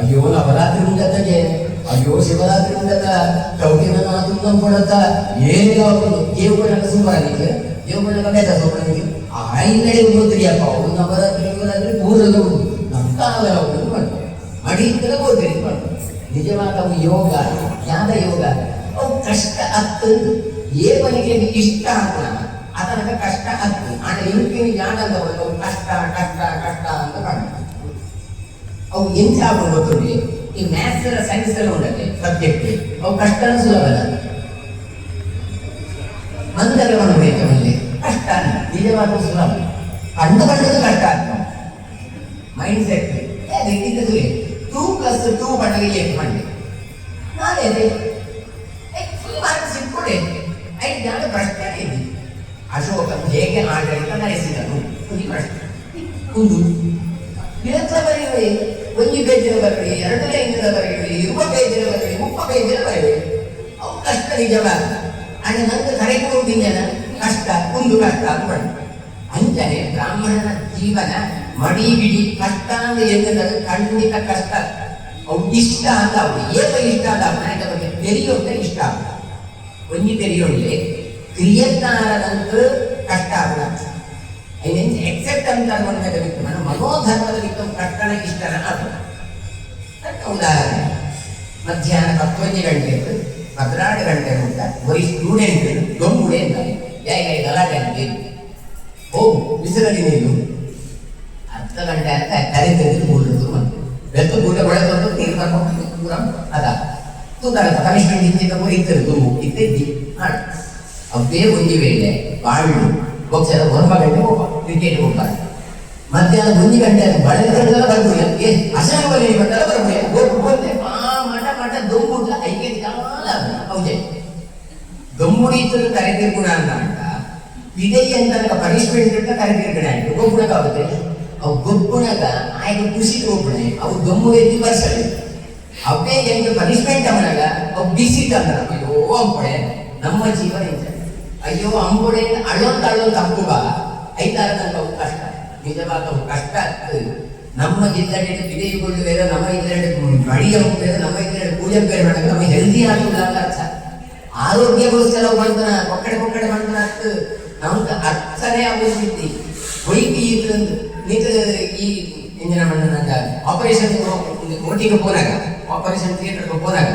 ಅಯ್ಯೋ ನವರಾತ್ರಿ ಉಂಡತ್ತಗೆ ಅಯ್ಯೋ ಶಿವರಾತ್ರಿ ಉಂಡತ್ತ ಚೌಟಿನ ತುಂಬ ಕೊಡತ್ತ ಏನೋ ದೇವಗಳನ್ನ ಸುಮ್ಮನಿಗೆ ದೇವಗಳನ್ನ ಬೇಡ ಸುಮ್ಮನಿಗೆ ಆ ಹಿನ್ನಡೆ ಹೋದ್ರಿಯಪ್ಪ ಅವ್ರು ನವರಾತ್ರಿ ಶಿವರಾತ್ರಿ ಮೂರಲ್ಲ ಉಂಟು ನಮ್ಮ ಕಾಲ ಉಂಟು ಮಾಡ್ತಾರೆ ಮಡಿಯಿಂದಲೇ ಹೋದ್ರಿ ಮಾಡ್ತಾರೆ ನಿಜವಾದ ಅವು ಯೋಗ ಯಾದ ಯೋಗ ಅವು ಕಷ್ಟ ಹತ್ತು ಏವನಿಗೆ ಇಷ್ಟ ಅಂತ ಅದನ್ನ ಕಷ್ಟ ಹತ್ತು ಆದ್ರೆ ಇಂಕಿನ ಜಾಣ ಅಂತ ಕಷ್ಟ ಕಷ್ಟ ಕಷ್ಟ ಅಂತ ಕಾಣ್ತಾರೆ ಅವು ಎಂತ ಆಗೋದು ಗೊತ್ತಿರಲಿ ಈ ಮ್ಯಾಥ್ಸ್ ಎಲ್ಲ ಸೈನ್ಸ್ ಎಲ್ಲ ಉಂಟೆ ಸಬ್ಜೆಕ್ಟ್ ಅವು ಕಷ್ಟ ಸುಲಭಲ್ಲ ಮಂದರವನ್ನು ಬೇಕು ಅಲ್ಲಿ ಕಷ್ಟ ನಿಜವಾದ ಸುಲಭ ಕಂಡು ಕಂಡದ್ದು ಕಷ್ಟ ಆಗ್ತದೆ ಮೈಂಡ್ ಸೆಟ್ ಇದ್ದದ್ದು 2+2 ಬಣ್ಣಗೆ ಏಟ್ ಮಾಡಿ ನಾಳೆ ಫುಲ್ ಮಾರ್ಕ್ಸ್ ಇಟ್ಕೊಡೆ ಐದು ಜನ ಪ್ರಶ್ನೆ ಇದೆ ಅಶೋಕ ಹೇಗೆ ಆಡಳಿತ ನಡೆಸಿದನು ಒಂದು ಪ್ರಶ್ನೆ ಒಂದು ನಿರಂತರ ಬರೆಯುವೆ ಒಂದು ಪೇಜಿನ ಬರಬೇಡಿ 2 ಲೈನಿನ ಬರೆಯಬೇಡಿ 20 ಪೇಜಿನ ಬರಬೇಡಿ 30 ಪೇಜಿನ ಬರೆಯಬೇಡಿ ಅವು ಕಷ್ಟ ನಿಜವಾದ ಆದರೆ ನಂಗೆ ಕರೆಗೂ ಜನ ಕಷ್ಟ ಒಂದು ಕಷ್ಟ ಅಂತ ಅಂತಾನೆ ಬ್ರಾಹ್ಮಣನ ಜೀವನ ಮಡಿಗಿಡಿ ಕಷ್ಟ ಅಂದ್ರೆ ಎಂದರೆ ಖಂಡಿತ ಕಷ್ಟ ಅವು ಇಷ್ಟ ಅಂತ ಅವ್ರು ಏಕ ಇಷ್ಟ ಅಲ್ಲ ಮನೆಯ ಬಗ್ಗೆ ತೆರೆಯೋಕೆ ಇಷ್ಟ ಒಂದು ತೆರೆಯೋಳ್ಳಿ ಕ್ರಿಯಜ್ಞಾನದಂತ ಕಷ್ಟ ಆಗಲ್ಲ ಎಕ್ಸೆಪ್ಟ್ ಅಂತ ಅನ್ನೋದ ಬಿಟ್ಟು ನಾನು ಮನೋಧರ್ಮದ ಬಿಟ್ಟು ಕಟ್ಟಣ ಇಷ್ಟನ ಆಗಲ್ಲ ಉದಾಹರಣೆ ಮಧ್ಯಾಹ್ನ 11 ಗಂಟೆ 12 ಗಂಟೆ ಅಂತ ಬರೀ ಸ್ಟೂಡೆಂಟ್ ದೊಂಬುಡೆ ಅಂತ ಗಲಾಟೆ ಅಂತ ಹೋಗು ಬಿಸಿಲಲ್ಲಿ ನೀರು 10 ಗಂಟೆ ಅಂತ ಕರೆದು ಮೂಡಿದ್ರು ಬೆತ್ತು ಊಟ ಬೆಳೆದು ನೀರು ಕರ್ಕೊಂಡು ದೂರ ಅದ ತೂತಾಡ ಪನಿಷ್ಮೆಂಟ್ ಇಂಚಿನ ಕೂಡ ಇತ್ತು ಇತ್ತಿದ್ದಿ ಹಾಡು ಅವೇ ಒಂದು ವೇಳೆ ಬಾಳು ಹೋಗ್ತಾರೆ 1 ಗಂಟೆ ಹೋಗ ಕ್ರಿಕೆಟ್ ಹೋಗ್ತಾರೆ ಮಧ್ಯಾಹ್ನ 1 ಗಂಟೆ ಬಳಗಳೆಲ್ಲ ಬರ್ಬೋದು ಅಶಾಂಗಲ್ಲಿ ಬಂದಲ್ಲ ಬರ್ಬೋದು ಬಂದೆ ಆ ಮಠ ದೊಂಬುಡ್ಲ ಐಕೆ ಕಾಲ ಹೌದೇ ದೊಂಬುಡಿ ಇತ್ತು ಕರೆದಿರ್ಗುಣ ಅಂತ ವಿಧೇಯ ಅಂತ ಪನಿಷ್ಮೆಂಟ್ ಅಂತ ಕರೆದಿರ್ಗಣ ಆಯ್ತು ಗೊಬ್ಬುಣಕ್ಕಾಗುತ್ತೆ ಅವು ಗೊಬ್ಬುಣಗ ಆಯ್ತು ಖುಷಿ ಹೋಗ್ಬಿಣೆ ಅವು ದೊಂಬುಡಿ ಎದ್ದು ಬರ್ಸಲಿ ಅವೇ ಹೆಂಗೆ ಪನಿಷ್ಮೆಂಟ್ ಅವನಾಗ ಅವು ಬಿಸಿ ತಂದ್ರ ಅಯ್ಯೋ ಅಂಪಡೆ ನಮ್ಮ ಜೀವನ ಇದೆ ಅಯ್ಯೋ ಅಂಪಡೆ ಅಳ್ಳೊಂದು ಅಂಬುವ ಐತಾರ ನಮ್ಗೆ ಅವು ಕಷ್ಟ ನಿಜವಾದ ಅವು ಕಷ್ಟ ಆಗ್ತದೆ ನಮ್ಮ ಜಿಲ್ಲೆ ವಿಧೇಯಗಳು ಬೇರೆ ನಮ್ಮ ಇದ್ದರೆ ಮಡಿಯ ಬೇರೆ ನಮ್ಮ ಇದ್ದರೆ ಪೂಜೆ ಬೇರೆ ಮಾಡಕ್ಕೆ ನಮಗೆ ಹೆಲ್ದಿ ಆಗಿಲ್ಲ ಅಂತ ಅರ್ಥ ಆರೋಗ್ಯಗೋಸ್ಕರ ಮಾಡ್ತಾನ ಕೊಕ್ಕಡೆ ಮಾಡ್ತಾನ ಆಗ್ತದೆ ನಮ್ಗೆ ಅರ್ಥನೇ ಆಗೋದಿದ್ದಿ ವೈಕಿ ನೀತು ಈ ಇಂಜಿನ ಮಣ್ಣನಾಗ ಆಪರೇಷನ್ ಒಟ್ಟಿಗೆ ಹೋದಾಗ ಆಪರೇಷನ್ ಥಿಯೇಟರ್ಗೆ ಹೋದಾಗ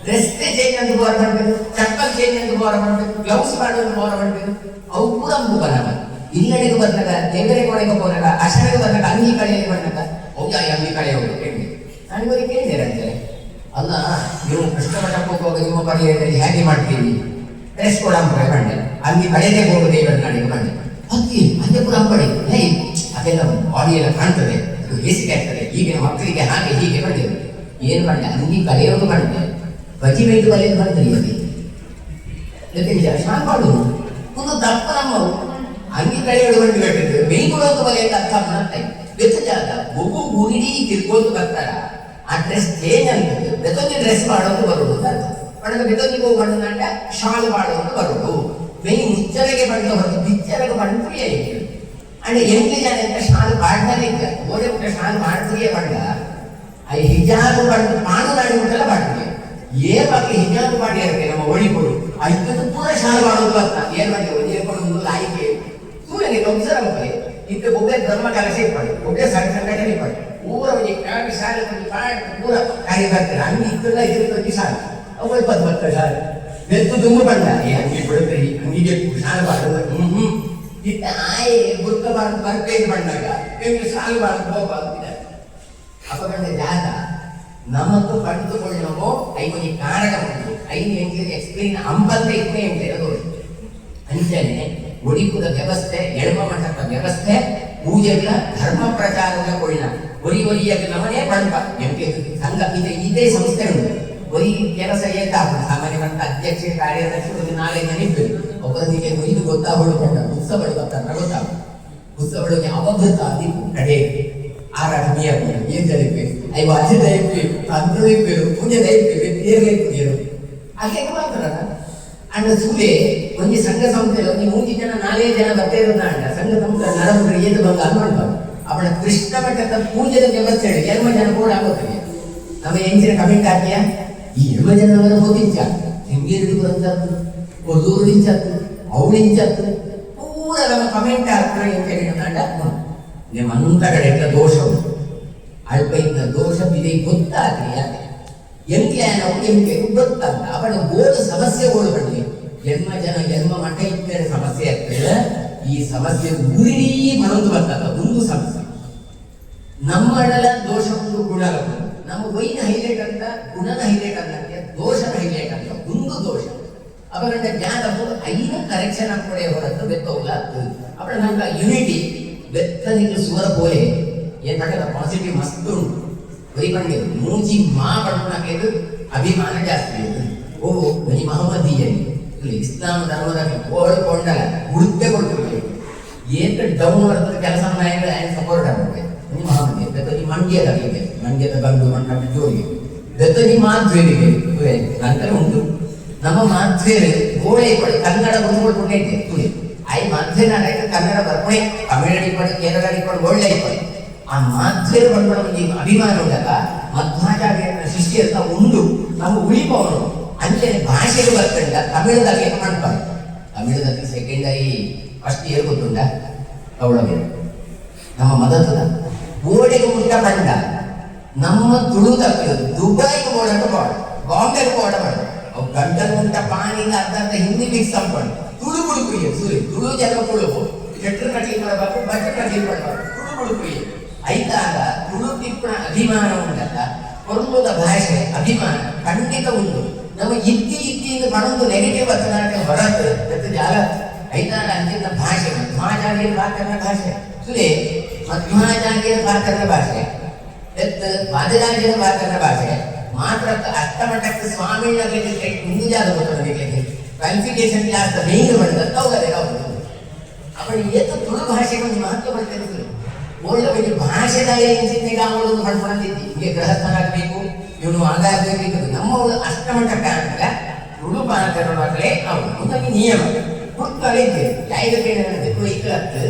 ಡ್ರೆಸ್ಸೇ ಚೇಂಜ್ ಅಂತ ಬೋರ್ ಮಾಡಬೇಕು ಚಪ್ಪಲ್ ಚೇಂಜ್ ಅಂತ ಬೋರ್ ಮಾಡಬೇಕು ಗ್ಲೌಸ್ ಮಾಡೋದು ಬೋರ್ ಮಾಡಬೇಕು ಅವು ಕೂಡ ಬರಲ್ಲ ಇಲ್ಲಡೆಗೆ ಬಂದಾಗ ದೇವರೆ ಕೊನೆಗೆ ಹೋದಾಗ ಅಶನಿಗೆ ಬಂದಾಗ ಅಂಗಿ ಕಳೆಯಲ್ಲಿ ಬಂದಾಗ ಹೌದಾ ಅಂಗಿ ಕಳೆ ಹೋಗಿ ಕೇಳಿ ನನಗೆ ಕೇಳಿದೆ ಅಂತಾರೆ ಅಲ್ಲ ನೀವು ಕೃಷ್ಣಮಠಕ್ಕೆ ಹೋಗುವಾಗ ನಿಮ್ಮ ಪರಿಹಾರದಲ್ಲಿ ಹೇಗೆ ಮಾಡ್ತೀವಿ ಡ್ರೆಸ್ ಕೂಡ ಬಂಡೆ ಅಂಗಿ ಕಳೆದೇ ಹೋಗು ದೇವರ ನಾಡಿಗೆ ಬಂಡೆ ಅಕ್ಕಿ ಅದೇ ಕೂಡ ಅಂಬಡಿ ಹೇ ಅದೆಲ್ಲ ಬಾಡಿ ಎಲ್ಲ ಕಾಣ್ತದೆ ಅದು ಬೇಸಿಗೆ ಆಗ್ತದೆ ಈಗಿನ ಮಕ್ಕಳಿಗೆ ಹಾಗೆ ಹೀಗೆ ಬಂದಿದೆ ಏನು ಬಂಡೆ ಅಂಗಿ ಕಳೆಯೋದು ಬಂಡೆ ಬಜಿ ಮೇಯ್ದು ಬರೆಯೋದು ಬಂದ್ರಿ ಅಲ್ಲಿ ಶಾನ್ ಮಾಡುದು ಒಂದು ದಪ್ಪ ನಮ್ಮವು ಅಂಗಿ ಕಳೆಯೋದು ಬಂದು ಬಿಟ್ಟಿದ್ದು ಮೇಯ್ಕೊಡೋದು ಬಲೆ ಅಂತ ಅರ್ಥ ಮಾಡ್ತಾ ಬೆಚ್ಚಜಾದ ಒಬ್ಬು ಗುರಿಡಿ ತಿರ್ಕೊಂಡು ಬರ್ತಾರ ಆ ಡ್ರೆಸ್ ಚೇಂಜ್ ಅಂತದ್ದು ಬೆತ್ತೊಂದು ಡ್ರೆಸ್ ಮಾಡೋದು ಬರುವುದು ಅಂತ ಬೆತ್ತೊಂದಿಗೆ ಹೋಗಿ ಬಣ್ಣದಂಡ ಶಾಲ್ ಮಾಡೋದು ಬರುವುದು ಮೈ ಮುಚ್ಚಲೆಗೆ ಬಣ್ಣ ಹೊರತು ಬಿಚ್ಚಲೆಗೆ ಬಣ್ಣ ತುಳಿಯಲಿಕ್ಕೆ ಅಂದ್ರೆ ಎಂಟು ಜನ ಅಂತ ಶಾಲ್ ಬಾಡ್ತಾನೆ ಇಲ್ಲ ಓಡೆ ಊಟ ಶಾಲ್ ಮಾಡ್ತೀಯೇ ಬಣ್ಣ ಆ ಹಿಜಾಬು ಬಣ್ಣ ಪಾನು ನಾಡಿ ಊಟೆಲ್ಲ ಬಾಡ್ತೀವಿ ಏನ್ ಮಕ್ಕಳು ಹಿಜಾಬು ಮಾಡಿ ಇರುತ್ತೆ ನಮ್ಮ ಒಳಿಗಳು ಐದು ಪೂರ ಶಾಲ್ ಮಾಡೋದು ಅಂತ ಏನ್ ಮಾಡಿ ಒಂದೇ ಕೊಡೋದು ಆಯ್ಕೆ ಸೂರ್ಯನಿಗೆ ಒಬ್ಸರ ಮಕ್ಕಳು ಇತ್ತು ಒಬ್ಬೇ ಬ್ರಹ್ಮ ಕೆಲಸ ಇಟ್ಪಾಡಿ ಒಬ್ಬೇ ಸಂಘಟನೆ ಇಟ್ಪಾಡಿ ಊರ ಒಂದು ಶಾಲೆ ಒಂದು ಪಾಡ್ ಪೂರ ಕಾರ್ಯ ಬರ್ತಾರೆ ಹಂಗೆ ಇದ್ದಲ್ಲ ಇದ್ರದ್ದು ಶಾಲೆ ಅವು 20 ಶಾಲೆ ಬೆತ್ತು ತುಂಬ ಬಣ್ಣ ಅಂಗಿ ಬಿಡುತ್ತೆ ಅಂಗಿಗೆ ಶಾಲೆ ಮಾಡೋದು ಇತ್ತ ಆಯೆ ಬುರ್ಕ ಬಾರ್ದು ಬರ್ಬೇಕು ಬಣ್ಣಾಗ ನಿಮ್ಗೆ ಶಾಲೆ ಬಾರ್ದು ಹೋಗ್ಬಾರ್ದಿದೆ ಅಪಗಂಡ ಜಾತ ನಮತ್ತು ಪಡೆದುಕೊಳ್ಳೋ ಐವನಿ ಕಾರಣ ಉಂಟು 5 ಎಂಟು ಎಕ್ಸ್ಪ್ಲೇನ್ 58 ಎಂಟು ಇರೋದು ಅಂಚನೆ ಒಡಿಪುದ ವ್ಯವಸ್ಥೆ ಎಳಮ ಮಠದ ವ್ಯವಸ್ಥೆ ಪೂಜೆಗಳ ಧರ್ಮ ಪ್ರಚಾರದ ಕೊಳ್ಳ ಒರಿಯ ನಮನೆ ಬಣ್ಣ ಎಂಟು ಸಂಘ ಇದೇ ಸಂಸ್ಥೆ ಉಂಟು ಒರಿ ಕೆಲಸ ಏಟಾಗ ಸಾಮಾನ್ಯ ಮಟ್ಟ ಅಧ್ಯಕ್ಷ ಕಾರ್ಯದರ್ಶಿ ಒಂದು 4 ಜನ ಇಬ್ಬರು ಒಬ್ಬರಿಗೆ ಇದು ಗೊತ್ತಾಗ್ಬಿಡ್ಕೊಂಡ ಉತ್ಸವಗಳು ಗೊತ್ತಾಗ ಉತ್ಸವಗಳಿಗೆ ಅವಭೃತ ಅದೀಪು ಕಡೆ ಆರಾಟ ಮೀಯರು ಏನ್ ಜರಿಪೇರು ಐವ ಅಜ್ಜ ದೈಪೇರು ತಂತ್ರ ದೈಪೇರು ಪೂಜೆ ದೈಪೇರು ತೇರು ದೈಪೇರು ಹಾಗೆ ಮಾಡ್ತಾರಲ್ಲ ಅಂಡ ಸೂಲೆ ಒಂಜಿ ಸಂಘ ಸಂಸ್ಥೆಯಲ್ಲಿ ಒಂದು 3 ಜನ 4 ಜನ ಬರ್ತಾ ಇರೋದ ಅಂಡ ಸಂಘ ಸಂಸ್ಥೆ ನರಮುಡಿ ಏದು ಬಂಗ ಅನ್ಕೊಂಡು ಅವಳ ಕೃಷ್ಣ ಮಠದ ಪೂಜೆದ ವ್ಯವಸ್ಥೆ ಎಲ್ಮ ಜನ ಕೂಡ ಆಗೋತಿಗೆ ನಮ್ಮ ಎಂಚಿನ ಕಮೆಂಟ್ ಹಾಕಿಯ ಈ ಎಲ್ಮ ಜನವರ ಹೋದಿಂಚ ಹಿಂಗೇರಿದು ಬರಂತದ್ದು ಒಲ್ಲೂರು ಇಂಚತ್ತು ಅವಳು ಇಂಚತ್ತು ಪೂರ ನಮ್ಮ ಕಮೆಂಟ್ ಹಾಕ್ತಾರೆ ಅಂತ ಹೇಳಿದ ನಿಮ್ಮಂತ ಕಡೆ ದೋಷ ಉಂಟು ಅಲ್ಪ ಇದ್ದ ದೋಷ ಬಿದೆ ಗೊತ್ತಾಗ್ಲಿ ಯಾಕೆ ಎಂಕೆ ನಾವು ಎಂಕೆ ಗೊತ್ತಲ್ಲ ಅವಳ ಗೋಳು ಸಮಸ್ಯೆಗಳು ಬರಲಿ ಜನ್ಮ ಮಠ ಇದ್ದರೆ ಸಮಸ್ಯೆ ಆಗ್ತದೆ ಈ ಸಮಸ್ಯೆ ಊರಿಡೀ ಬರೋದು ಬರ್ತದ ಒಂದು ಸಮಸ್ಯೆ ನಮ್ಮಳೆಲ್ಲ ದೋಷ ಒಂದು ಗುಣ ನಮ್ಮ ವೈನ ಹೈಲೈಟ್ ಅಂತ ಗುಣನ ಹೈಲೈಟ್ ಅನ್ನಕ್ಕೆ ದೋಷನ ಹೈಲೈಟ್ ಅಂತ ಒಂದು ದೋಷ ಅವರ ಜ್ಞಾನ ಐನ ಕರೆಕ್ಷನ್ ಹಾಕೊಡೆ ಹೊರತು ಬೆತ್ತೋಗ್ಲ ಅವಳ ನಮ್ಗೆ ಯುನಿಟಿ ಬೆತ್ತನಿಗೆ ಸುವರ ಪೋಲೆ ಏನ್ ಪಾಸಿಟಿವ್ ಮಸ್ತ್ ಉಂಟು ಬೈಕೊಂಡೆ ಮೂಜಿ ಮಾ ಪಡ್ಕೊಳಕ್ಕೆ ಅಭಿಮಾನ ಜಾಸ್ತಿ ಓ ಬನಿ ಮಹಮ್ಮದೀಯನಿ ಇಸ್ಲಾಂ ಧರ್ಮದ ಓಡ್ಕೊಂಡಲ್ಲ ಉಡುಪೆ ಕೊಡ್ತೀವಿ ಏನ್ ಡೌನ್ ಬರ್ತದೆ ಕೆಲಸ ಸಪೋರ್ಟ್ ಆಗುತ್ತೆ ಬನಿ ಮಹಮ್ಮದೀಯ ಬೆತ್ತನಿ ಮಂಡ್ಯದ ಗಂಡು ಮಣ್ಣ ಜೋರಿಗೆ ಬೆತ್ತನಿ ಮಾಧ್ವೇರಿಗೆ ನಂತರ ಉಂಟು ನಮ್ಮ ಮಾಧ್ವೇರು ಗೋಳೆ ಕೊಡಿ ಕನ್ನಡ ಬಂದ್ಕೊಳ್ಕೊಂಡೈತೆ ತುಳಿ ಐ ಮಾಧ್ವೇರ ಕನ್ನಡ ಬರ್ಕೊಂಡೆ ತಮಿಳು ಅಡಿಕೊಂಡು ಕೇರಳ ಅಡಿಕೊಂಡು ಒಳ್ಳೆ ಇಟ್ಕೊಂಡು ಆ ಮಾಧ್ವೇರು ಬಂದ್ಕೊಂಡು ಒಂದು ಅಭಿಮಾನ ಉಂಟಲ್ಲ ಮಧ್ವಾಚಾರ್ಯ ಸೃಷ್ಟಿ ಅಂತ ಉಂಡು ನಮ್ಮ ಉಳಿಪವನು ಅಂಚೆ ಭಾಷೆಗೆ ಬರ್ಕೊಂಡ ತಮಿಳದಲ್ಲಿ ಮಾಡ್ತಾರೆ ತಮಿಳದಲ್ಲಿ ಸೆಕೆಂಡರಿ ಫಸ್ಟ್ ಇಯರ್ ಗೊತ್ತುಂಟ ಅವಳಗೆ ನಮ್ಮ ಮದತದ ಗೋಡೆಗೆ ಮುಟ್ಟ ಬಂಡ ನಮ್ಮ ತುಳು ತಪ್ಪಿರೋದು ದುಬೈಗೆ ಓಡಾಟ ಬಾಡ ಬಾಂಬೆಗೆ ಓಡ ಮಾಡ ಅವು ಗಂಟಲು ಮುಟ್ಟ ಪಾನಿಂದ ಅರ್ಧ ಹಿಂದಿ ಮಿಕ್ಸ್ ಅಂದ್ಕೊಂಡು ತುಳು ಬುಡುಕುಯ್ಯ ಸೂರಿ ತುಳು ಜನ ತುಳು ಶೆಟ್ರು ಕಟ್ಲಿಕ್ಕೆ ಮಾಡಬೇಕು ಬಟ್ಟೆ ಕಟ್ಲಿಕ್ಕೆ ಮಾಡಬೇಕು ತುಳು ಬುಡುಕುಯ್ಯ ಐತಾಗ ತುಳು ತಿಪ್ಪಣ ಅಭಿಮಾನ ಉಂಟಲ್ಲ ಕೊರ್ಮುದ ಭಾಷೆ ಅಭಿಮಾನ ಖಂಡಿತ ಉಂಟು ನಮ್ಮ ಇತ್ತಿಯಿಂದ ಬಣೊಂದು ನೆಗೆಟಿವ್ ಮಾತನಾಡಕ್ಕೆ ಹೊರತು ಜಾಗ ಐತಾಗ ಅಂತಿನ ಭಾಷೆ ಮಧ್ವಾಚಾರ್ಯರ ಪಾತ್ರನ ಭಾಷೆ ಸುಲೇ ಮಧ್ವಾಚಾರ್ಯರ ಪಾತ್ರನ ಭಾಷೆ ವಾದರಾಜರ ಪಾತ್ರನ ಭಾಷೆ ಮಾತ್ರ ಅಷ್ಟಮಟ್ಟಕ್ಕೆ ಸ್ವಾಮಿ ಮುಂದೆ ಜಾಗ ಗೊತ್ತಿರಲಿಕ್ಕೆ ಕ್ವಾಲಿಫಿಕೇಶನ್ ಕ್ಲಾಸ್ ಮೇನ್ ಮಾಡಿದ ಅವಳು ಏತು ತುಳು ಭಾಷೆಗೆ ಒಂದು ಮಹತ್ವ ಬರ್ತದೆ ಒಳ್ಳೆ ಭಾಷೆದಾಗೆ ಚಿಂತೆಗೆ ಅವಳೊಂದು ಮಾಡ್ಕೊಂಡಿದ್ದಿ ಹೀಗೆ ಗೃಹಸ್ಥನಾಗಬೇಕು ಇವನು ಆಗಾಗಬೇಕು ನಮ್ಮವಳು ಅಷ್ಟಮಟ್ಟಕ್ಕೆ ಆಗಲ್ಲ ತುಳು ಪಾತ್ರವಾಗಲೇ ಅವಳು ಒಂದೊಂದು ನಿಯಮ ಹುಟ್ಟಲಿದ್ದೆ ಯಾಕೆ ಇಕ್ಕಲತ್ತು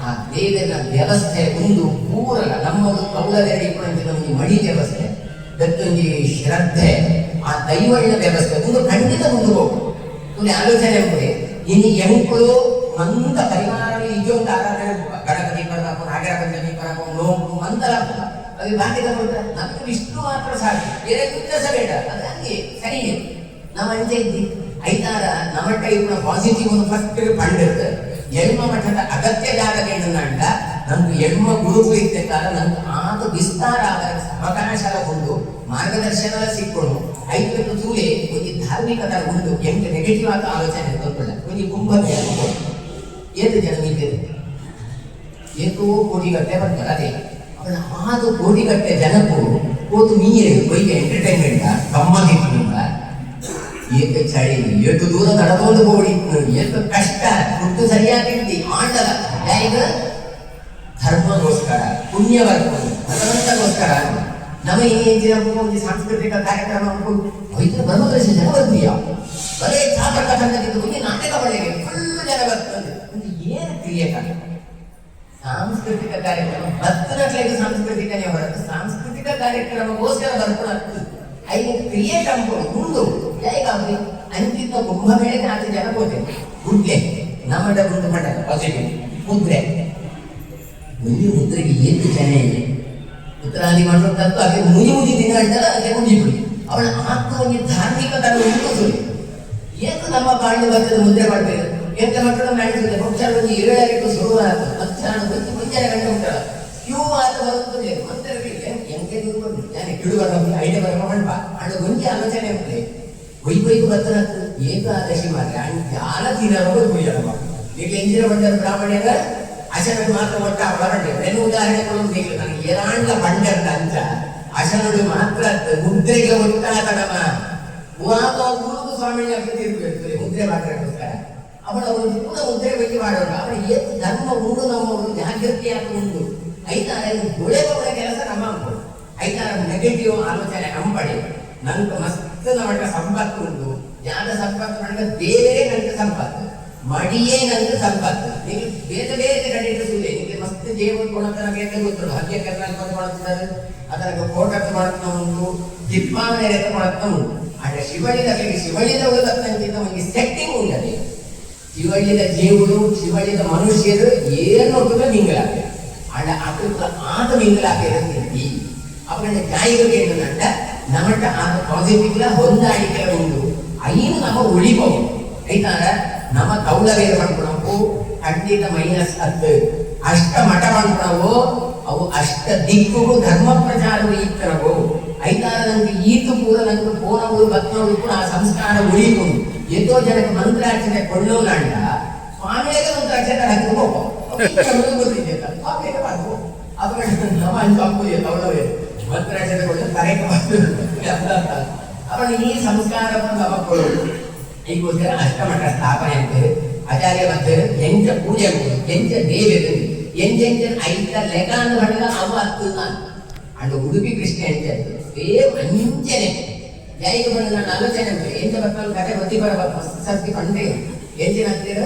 ಆ ದೇವರ ವ್ಯವಸ್ಥೆ ಒಂದು ಪೂರಲ್ಲ ನಮ್ಮದು ಕೌಲದಲ್ಲಿ ಇಟ್ಕೊಂಡು ನಮಗೆ ಮಡಿ ವ್ಯವಸ್ಥೆ ಬೆತ್ತೊಂದು ಶ್ರದ್ಧೆ ಆ ದೈವಳ್ಳ ವ್ಯವಸ್ಥೆ ಒಂದು ಖಂಡಿತ ಮುಂದೆ ಹೋಗು ಒಂದು ಆಲೋಚನೆ ಉಂಟೆ ಇನ್ನು ಎಂಕಳು ಮಂದ ಪರಿವಾರಗಳು ಈಗ ಒಂದು ಆರಾಧನೆ ಗಣಪತಿ ಬರಬೇಕು ನಾಗರ ಪಂಚಮಿ ಬರಬೇಕು ನೋವು ಮಂದರ ಅದು ಬಾಕಿದ ನಮ್ಗೆ ವಿಷ್ಣು ಮಾತ್ರ ಸಾಕು ಬೇರೆ ವ್ಯತ್ಯಾಸ ಬೇಡ ಅದು ಹಂಗೆ ಸರಿ ನಾವು ಅಂಚೆ ಇದ್ದಿ ಐತಾರ ನಮಟ್ಟ ಇವ್ನ ಪಾಸಿಟಿವ್ ಒಂದು ಫಸ್ಟ್ ಪಂಡಿತ್ ಎಳ್ಮ ಮಠದ ಅಗತ್ಯ ಜಾಗಗಳನ್ನ ನಮ್ಗೆ ಎಳ್ಮ ಗುರುಗಳು ಇರ್ತಿರ್ತಾರ ನಮ್ಗೆ ಆದ ವಿಸ್ತಾರ ಆದ ಅವಕಾಶ ಒಂದು ಮಾರ್ಗದರ್ಶನ ಸಿಕ್ಕೊಂಡು ಐದು ಸೂಲೆ ಒಂದು ಧಾರ್ಮಿಕದ ಒಂದು ಎಂಟು ನೆಗೆಟಿವ್ ಆದ ಆಲೋಚನೆ ತೊಂದರೆ ಒಂದು ಕುಂಭಕ್ಕೆ ಏತು ಜನ ನಿಂತಿದೆ ಏತೋ ಕೋಟಿಗಟ್ಟಲೆ ಬರ್ತಾರೆ ಅದೇ ಅವಳ 6 ಕೋಟಿಗಟ್ಟಲೆ ಜನಕ್ಕೂ ಹೋದು ನೀರು ಬೈಗೆ ಎಂಟರ್ಟೈನ್ಮೆಂಟ್ ಗಮ್ಮತ್ತಿನಿಂದ ಏಕ ಚಳಿ ಎಷ್ಟು ದೂರ ನಡೆದುಕೊಂಡು ಹೋಗಿ ಎಷ್ಟು ಕಷ್ಟ ದುಡ್ಡು ಸರಿಯಾಗಿರ್ತಿ ಆಂಡಲ ಈಗ ಧರ್ಮಗೋಸ್ಕರ ಪುಣ್ಯ ಬರ್ಕೊಂಡು ಭಗವಂತಗೋಸ್ಕರ ನಮ್ಮ ಈ ಒಂದು ಸಾಂಸ್ಕೃತಿಕ ಕಾರ್ಯಕ್ರಮ ಅನ್ಕೊಂಡು ವೈದ್ಯರು ಬ್ರಹ್ಮದರ್ಶಿ ಜನ ಬರ್ತೀಯ ಬರೇ ಚಾಪಕ ಸಂಗತಿದ್ದು ಮುಂದೆ ನಾಟಕ ಬಳಿಗೆ ಫುಲ್ ಜನ ಬರ್ತದೆ ಏನು ಕ್ರಿಯೇಕಾಗ ಸಾಂಸ್ಕೃತಿಕ ಕಾರ್ಯಕ್ರಮ ಭಕ್ತನಟ್ಲಾಗಿ ಸಾಂಸ್ಕೃತಿಕನೇ ಹೊರತು ಸಾಂಸ್ಕೃತಿಕ ಕಾರ್ಯಕ್ರಮಗೋಸ್ಕರ ಬರ್ಕೊಂಡು ಐದು ಕ್ರಿಯೇಟ್ ಅನ್ಕೊಂಡು ಮುಂದು ಹೇಗಾಗ್ಲಿ ಅಂತಿದ್ದ ಕುಂಭಮೇಳಕ್ಕೆ ಆತ ಜನ ಹೋದೆ ಗುಡ್ಲೆ ನಮ್ಮದ ಮುಂದೆ ಮಠ ಪಾಸಿಟಿವ್ ಮುದ್ರೆ ಮುದ್ರೆಗೆ ಏನು ಜನ ಇದೆ ಉತ್ತರಾದಿ ಮಾಡೋದಂತೂ ಹಾಗೆ ಮುಗಿ ದಿನ ಹೇಳ್ತಾರ ಹಾಗೆ ಮುಗಿಬಿಡಿ ಅವಳ ಆತ್ಮವಾಗಿ ಧಾರ್ಮಿಕ ಧರ್ಮ ಉಂಟು ಏಕೆ ನಮ್ಮ ಬಾಳ್ಯ ಬರ್ತದೆ ಮುದ್ರೆ ಮಾಡ್ಬೇಕು ಎಂತ ಮಕ್ಕಳು ಮಾಡಿಸಿದೆ ಪಕ್ಷ ಒಂದು 7 ಶುರು ಆಗುತ್ತೆ ಮಧ್ಯಾಹ್ನ ಬಂದು ಮುಂಜಾನೆ ಗಂಟೆ ಉಂಟಲ್ಲ ಕ್ಯೂ ಆತ ಬರುತ್ತದೆ ಮಂದಿರಗಳಿಗೆ ಎಂಕೆ ದೂರಬಹುದು ಯಾನೆ ಕಿಡು ಬರಬೇಕು ಐಡಿಯಾ ಬರಬೇಕು ಮಾಡ್ಬಾ ಅಣ್ಣ ಗೊಂಜಿ ಆಲೋಚನೆ ಉಂಟೆ ಒಯ್ಬೇಕು ಬರ್ತಾರ ಏಕಾದಶಿ ಮಾತ್ರ ಜಾಲ ತಿನ್ನೋರು ಕುಯ್ಯಲ್ಲ ಈಗ ಎಂಜಿನ ಬಂದ ಬ್ರಾಹ್ಮಣ್ಯರ ಅಶನುಡು ಮಾತ್ರ ಒಟ್ಟ ಹೊರಟೆ ನೆನು ಉದಾಹರಣೆ ಕೊಡೋದು ನನಗೆ ಏರಾಂಡ್ಲ ಬಂಡಂತ ಅಂತ ಅಶನುಡು ಮಾತ್ರ ಮುದ್ರೆಗೆ ಒಟ್ಟಾತ ನಮ್ಮ ಗುರುದು ಸ್ವಾಮಿ ಇರ್ಬೇಕು ಮುದ್ರೆ ಮಾಡೋಕ್ಕೋಸ್ಕರ ಅವಳ ಒಂದು ಕೂಡ ಮುದ್ರೆ ಬಗ್ಗೆ ಮಾಡೋಣ ಅವರ ಏನು ಧರ್ಮ ಉಂಡು ನಮ್ಮ ಒಂದು ಜಾಗೃತಿ ಅಂತ ಉಂಟು ಐತಾರ ಗುಳೆಗಳ ಕೆಲಸ ನಮ್ಮ ಅನ್ಕೊಂಡು ಐತಾರ ನೆಗೆಟಿವ್ ಆಲೋಚನೆ ನಂಬಡಿ ನಂಗೆ ಮಸ್ತ್ ಮಟ್ಟ ಸಂಪತ್ತು ಉಂಟು ಜ್ಞಾನ ಸಂಪತ್ತು ಮಾಡಿದ್ರೆ ಬೇರೆ ನನಗೆ ಸಂಪತ್ತು ಮಡಿಯೇ ನನಗೆ ಸಂಪತ್ತು. ನೀವು ಬೇರೆ ಬೇರೆ ಕಡೆ ಸುಳ್ಳೆ ನಿಮಗೆ ಮಸ್ತ್ ಜೀವನ ಕೊಡೋದನ್ನ ಬೇರೆ ಗೊತ್ತಿಲ್ಲ. ಹಗ್ಗೆ ಕರ್ನಾಟಕ ಮಾಡ್ತಿದ್ದಾರೆ, ಅದರ ಕೋಟಕ್ಕೆ ಮಾಡ್ತಾ ಉಂಟು, ದಿಪ್ಪಾವಣೆ ಮಾಡ್ತಾ ಉಂಟು. ಆದ್ರೆ ಶಿವಳಿದ ಉಳಿದಂತ ಒಂದು ಸೆಟ್ಟಿಂಗ್ ಉಂಟದೆ. ಶಿವಳಿದ ಜೀವರು ಶಿವಳಿದ ಮನುಷ್ಯರು ಏನು ಮಿಂಗಲಾಗ ಆಡ ಅಕೃತ ಆದ ಮಿಂಗಲಾಗಿರತ್ತಿ ಅವരുടെ ജായികേണ്ട നമ്മുടെ ആ പോസിറ്റീവ് ಹೊಂದಾಣಿಕೆ ಉಂಟು. ಐನು ನಮ್ಮ ಉಳಿಬಹುದು ಐತಾರ ನಮ್ಮ ಕೌಲವೇರು ಮಾಡ್ಕೊಳವು ಖಂಡಿತ -10 ಅಷ್ಟ ಮಠ ಮಾಡ್ಕೊಳವು ಅವು ಅಷ್ಟ ದಿಕ್ಕುಗಳು ಧರ್ಮ ಪ್ರಚಾರವು ಇತ್ತರವು ಐತಾರ ನಂಗೆ ಈತು ಪೂರ ನಂಗೆ ಪೋನವರು ಬತ್ತವರು ಕೂಡ ಆ ಸಂಸ್ಕಾರ ಉಳಿಕೊಂಡು ಎಷ್ಟೋ ಜನಕ್ಕೆ ಮಂತ್ರಾರ್ಚನೆ ಕೊಳ್ಳೋಲಾಂಡ ಸ್ವಾಮಿಯಾಗ ಮಂತ್ರಾರ್ಚನೆ ಹಾಕಿ ಗೊತ್ತಿದ್ದೆ ಸ್ವಾಮಿಯಾಗ ಮಾಡ್ಕೋ ಅದ್ರ ನಮ್ಮ ಅಂಚು ಕೌಲವೇ ಮಂತ್ರಾರ್ಚನೆ ಕೊಳ್ಳ ಕಾರ್ಯಕ್ರಮ ಅವನು ಈ ಸಂಸ್ಕಾರವನ್ನು ಮಕ್ಕಳು ಈಗೋಸ್ಕರ ಅಷ್ಟಮಠ ಸ್ಥಾಪನೆ ಅಂತೇಳಿ ಆಚಾರ್ಯ ಬಂದರು ಎಂಚ ಪೂಜೆ ಎಂಚ ದೇವರು ಎಂಚ ಐತ ಲೆಗಾನ ಹೊಡೆದ ಅವ ಹತ್ತು ನಾನು ಅಂಡ್ ಉಡುಪಿ ಕೃಷ್ಣ ಎಂಚ ಸೇಮ್ ಅಂಚನೆ ಜೈಗ ಬಂದು ನಾನು ಆಲೋಚನೆ ಎಂಚ ಬರ್ತಾನೆ ಕಥೆ ಗೊತ್ತಿ ಬರಬೇಕು ಸರ್ತಿ ಕಂಡ್ರೆ ಎಂಚಿನ ಹತ್ತಿರ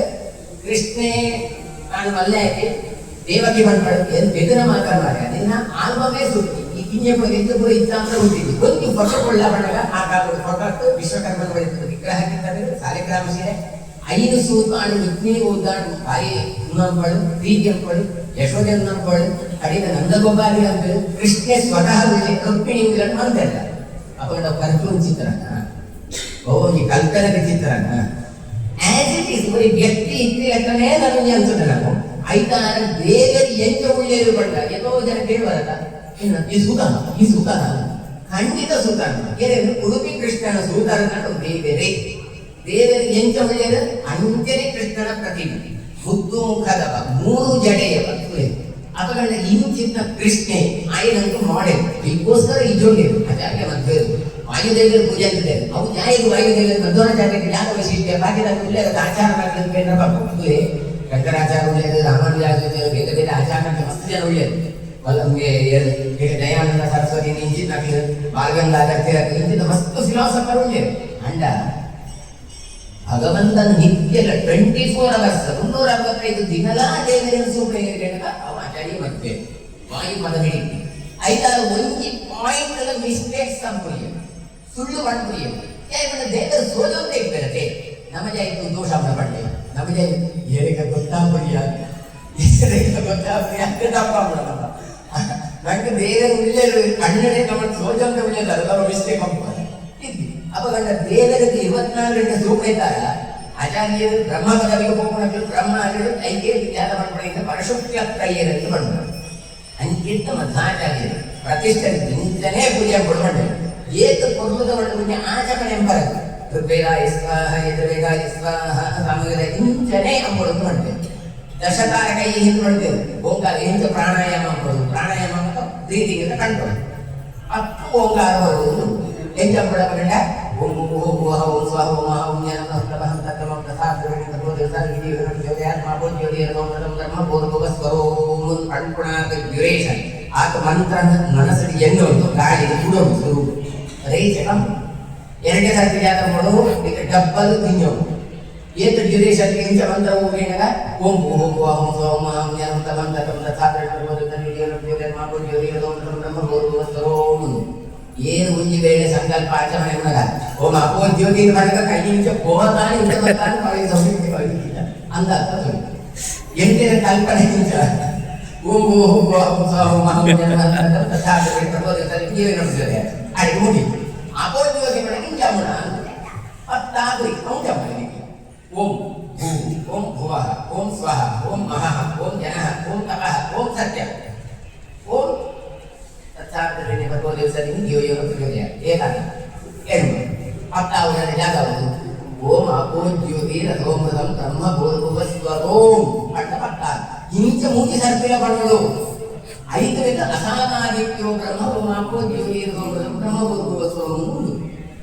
ಕೃಷ್ಣೇ ನಾನು ಮಲ್ಲೆ ಹಾಕಿ ದೇವಕಿ ಬಂದ್ಬಾರ್ದು ಎಂದು ಬೆದರ ಮಾತಾಡ್ತಾರೆ ಅದನ್ನ ಆಲ್ಬಮೇ ಸುತ್ತಿ ಇಂಜೆ ಎಂತ ಪೂರ ಇತ್ತ ಅಂತ ಹುಟ್ಟಿದ್ದು ಒಂದು ಪಟ್ಟಕೊಳ್ಳ ಬಣ್ಣಗ ಹಾಗಾಗ ಪಟ್ಟತ್ತು ವಿಶ್ವಕರ್ಮನ ಬಳಿತ ವಿಗ್ರಹ ಹಾಕಿದ್ದಾರೆ ಸಾಲಿಗ್ರಾಮ ಸೀರೆ 5 ಸೂತಾಣು ರುಕ್ಮಿಣಿ ಓದಾಣು ಬಾಯಿ ನಂಬಳು ಪ್ರೀತಿ ಅಂಬಳು ಯಶೋದೆ ನಂಬಳು ಕಡಿದ ನಂದಗೋಪಾಲಿ ಅಂಬಳು ಕೃಷ್ಣ ಸ್ವತಃ ರುಕ್ಮಿಣಿ ಅಂತೆಲ್ಲ ಅಪಗಡ ಕರ್ಪೂರ ಚಿತ್ರನ ಈ ಕಲ್ಪನೆಗೆ ಚಿತ್ರನ ಆಸ್ ಇಟ್ ಈಸ್ ಬರೀ ವ್ಯಕ್ತಿ ಇತ್ತಿರಕ್ಕನೇ ನನಗೆ ಅನ್ಸುತ್ತೆ. ನಾನು ಐತಾರ ದೇವರಿ ಎಂಚ ಒಳ್ಳೆಯರು ಬಂದ ಎಷ್ಟೋ ಜನ ಕೇಳುವರಲ್ಲ ಈ ಸುತಾನ ಖಂಡಿತ ಸುತಾನ ಏನೇನು ಉಡುಪಿ ಕೃಷ್ಣನ ಸೂತಾನ ಬೇರೆ ದೇವರಿ ಎಂಚ ಒಳ್ಳೆಯರು ಅಂಜನೆ ಕೃಷ್ಣನ ಪ್ರತಿಮೆ ಮುದ್ದು ಮುಖದವ 3 ಜಡೆಯ ಅಪಗಂಡ ಇಂಚಿನ ಕೃಷ್ಣೆ ಆಯ್ನಂತೂ ಮಾಡೆಲ್ ಈಗೋಸ್ಕರ ಇಜೋಂಡಿರು ಅದಾಗೆ ಮತ್ತೆ ವಾಯುದೇವರು ಪೂಜೆ ಅಂತಿದೆ ಅವು ಜಾಯಿಗೆ ವಾಯುದೇವರು ಮಧ್ವಾಚಾರ್ಯಕ್ಕೆ ಯಾಕ ವೈಶಿಷ್ಟ್ಯ ಬಾಕಿದಾಗ ಉಲ್ಲೇಖದ ಆಚಾರ ಮಾಡ್ಲಿಕ್ಕೆ ಬರ್ತದೆ. ಶಂಕರಾಚಾರ ಒಳ್ಳೆಯದು, ರಾಮಾನುಜಾಚಾರ್ಯ ಬೇರೆ ಬೇರೆ ಆಚಾರಕ್ಕೆ ಮಸ್ತ್ ಜನ ಒಳ್ಳೆಯದು. ನಮಗೆ ದಯಾನಂದ ಸರಸ್ವತಿ ಇಂಚಿನ ಬಾಲಗಂಗಾಧರ ಇಂಚಿನ ಮಸ್ತ್ ಫಿಲಾಸಫರ್ ಒಳ್ಳೆಯದು. ಅಂಡ ಭಗವಂತನ ನಿತ್ಯದ 24 hours 365 ದಿನಲಾ ದೇವರನ್ನು ಸೂಪರ್ ಅವ ಆಚಾರ್ಯ ಮತ್ತೆ ವಾಯು ಪದ ಹಿಡಿ ಐದಾರ ಒಂಜಿ ಪಾಯಿಂಟ್ ಎಲ್ಲ ಮಿಸ್ಟೇಕ್ಸ್ ಸಂಪುರಿಯ ಸುಳ್ಳು ಮಾಡ್ಪುರಿಯ ಯಾಕಂದ್ರೆ ದೇವರ ಸೋಲಂತೆ ಇರ್ತದೆ. ನಮಜಾಯ್ತು ದೋಷ ಪಡ್ಡೆ ನಮಜಾಯ್ ಏರಿಗ ಗೊತ್ತಾಪುರಿಯ ಗೊತ್ತಾಪುರಿಯ ಅಂತ ತಪ್ಪ ಮಾಡಲ್ಲ ನಂಗೆ ದೇವರು ಉಳ್ಳೇರು ಕಣ್ಣಡೆ ನಮ್ಮ ಸೋಜಂತ ಉಳ್ಳೇದಲ್ಲ ಮಿಸ್ಟೇಕ್ ಆಗ್ತದೆ ಇದ್ದಿ ಅಪಗಂಡ ದೇವರಿಗೆ 24 ಗಂಟೆ ಸೂಪೈತಾರ ಆಚಾರ್ಯರು ಬ್ರಹ್ಮ ಪದವಿಗೆ ಹೋಗ್ಕೊಂಡು ಬ್ರಹ್ಮ ಐಕೆ ಜ್ಞಾನ ಮಾಡ್ಕೊಂಡು ಪರಶುಕ್ತಿ ಅತ್ರಯ್ಯರಲ್ಲಿ ಬಂದರು ಅಂಕಿಂತ ಮಧ್ವಾಚಾರ್ಯರು ಪ್ರತಿಷ್ಠೆ ಇಂಚನೇ ಪೂಜೆ ಕೊಡ್ಕೊಂಡೆ ಏತು ಕೊಡುವುದ ಒಳಗೆ ಆಚರಣೆ ಎಂಬರದು ಋಗ್ವೇದಾಯ ಸ್ವಾಹ ಯಜುರ್ವೇದಾಯ ಸ್ವಾಹ ಸಾಮವೇದ ಇಂಚನೇ ಅಂಬುದು ಮಾಡ್ತೇವೆ. ದಶತಾರ ಕೈ ಹಿಂದೆ ಮಾಡ್ತೇವೆ ಓಂಕಾರ ಇಂಚ ಪ್ರಾಣಾಯಾಮ ಅಂಬೋದು ಪ್ರಾಣಾಯಾಮ ಮತ್ತು ಬ್ರೀತಿಂಗ್ ಅಂತ ಕಂಡು 10 ಓಂಕಾರ ಬರುವುದು ಎಂಚ ಅಂಬಡ ಓಂ ಓಂ ಓಂ ಸ್ವಾಹ ಓಂ ಓಂ ಜ್ಞಾನ ಪ್ರಭಂ ತತ್ವಂ ಪ್ರಸಾದರಿಂದ ಡ್ಯೂರೇಷನ್ ಆತ ಮಂತ್ರ ಮನಸ್ಸಿಗೆ ಎಣ್ಣೆ ಉಂಟು ಗಾಳಿ ಕೂಡೋದು ಶುರು ರೈತಂ 2 ಸರ್ತಿ ಜಾತ ಮಾಡೋದು ಡಬ್ಬಲ್ ತಿನ್ನೋದು ಏತು ಡ್ಯೂರೇಷನ್ ಇಂಚ ಮಂತ್ರ ಹೋಗಿನಾಗ ಓಂ ಓಂ ಓಂ ಓಂ ಓಂ ಜ್ಞಾನ ಪ್ರಭಂ ತತ್ವಂ ಪ್ರಸಾದರಿಂದ ಏನು ಮುಂಜಿ ವೇಳೆ ಸಂಕಲ್ಪ ಆಚರಣೆ ಮಾಡಗ ಓಂ ಅಪೋ ಜ್ಯೋತಿ ಮಾಡಗ ಕೈ ನಿಂಚ ಹೋತಾನೆ ಇಂಚ ಬರ್ತಾನೆ ಪಳಿ ಸಂಹಿತೆ ಕಳಿಸಿಲ್ಲ ಅಂತ ಅರ್ಥ. 8ನೇ ಕಲ್ಪನೆ ಇಂಚ ಓಂ ಓಂ ಓಂ ಓಂ ಅಡಿ ಮುಗಿ ಅಪೋ ಜ್ಯೋತಿ ಮಾಡಗ ಇಂಚ ಮಾಡ ಪತ್ತಾಗ್ರಿ ಕೌಂಟ ಮಾಡಿ ಓಂ ಓಂ ಭುವಃ ಓಂ ಸ್ವಃ ಓಂ ಮಹಃ ಓಂ ಜನಃ ಓಂ ತಪಃ ಓಂ ಸತ್ಯ ಓಂ ತತ್ಸಾರ್ಥದಲ್ಲಿ ಬರುವ ದಿವಸದಿಂದ ಯೋಯೋಯ ಏಕಾದ ಏನು ಪತ್ತಾವುದರ ಜಾಗವುದು ಓಂ ಅಪೋ ಜ್ಯೋತಿ ರಥೋಮೃತಂ ಬ್ರಹ್ಮ ಭೂರ್ಭುವಸ್ವರೋಂ ಅಂತ ಪತ್ತ ಇಂಚ ಮೂತಿ ಸರ್ಪಿಲ ಪಣ್ಣಗಳು 5 ರಿಂದ ಅಸಾಧಾರಿತ್ಯೋ ಬ್ರಹ್ಮ ಓಂ ಅಪೋ ಜ್ಯೋತಿ ರಥೋಮೃತಂ ಬ್ರಹ್ಮ ಭೂರ್ಭುವಸ್ವರೋಂ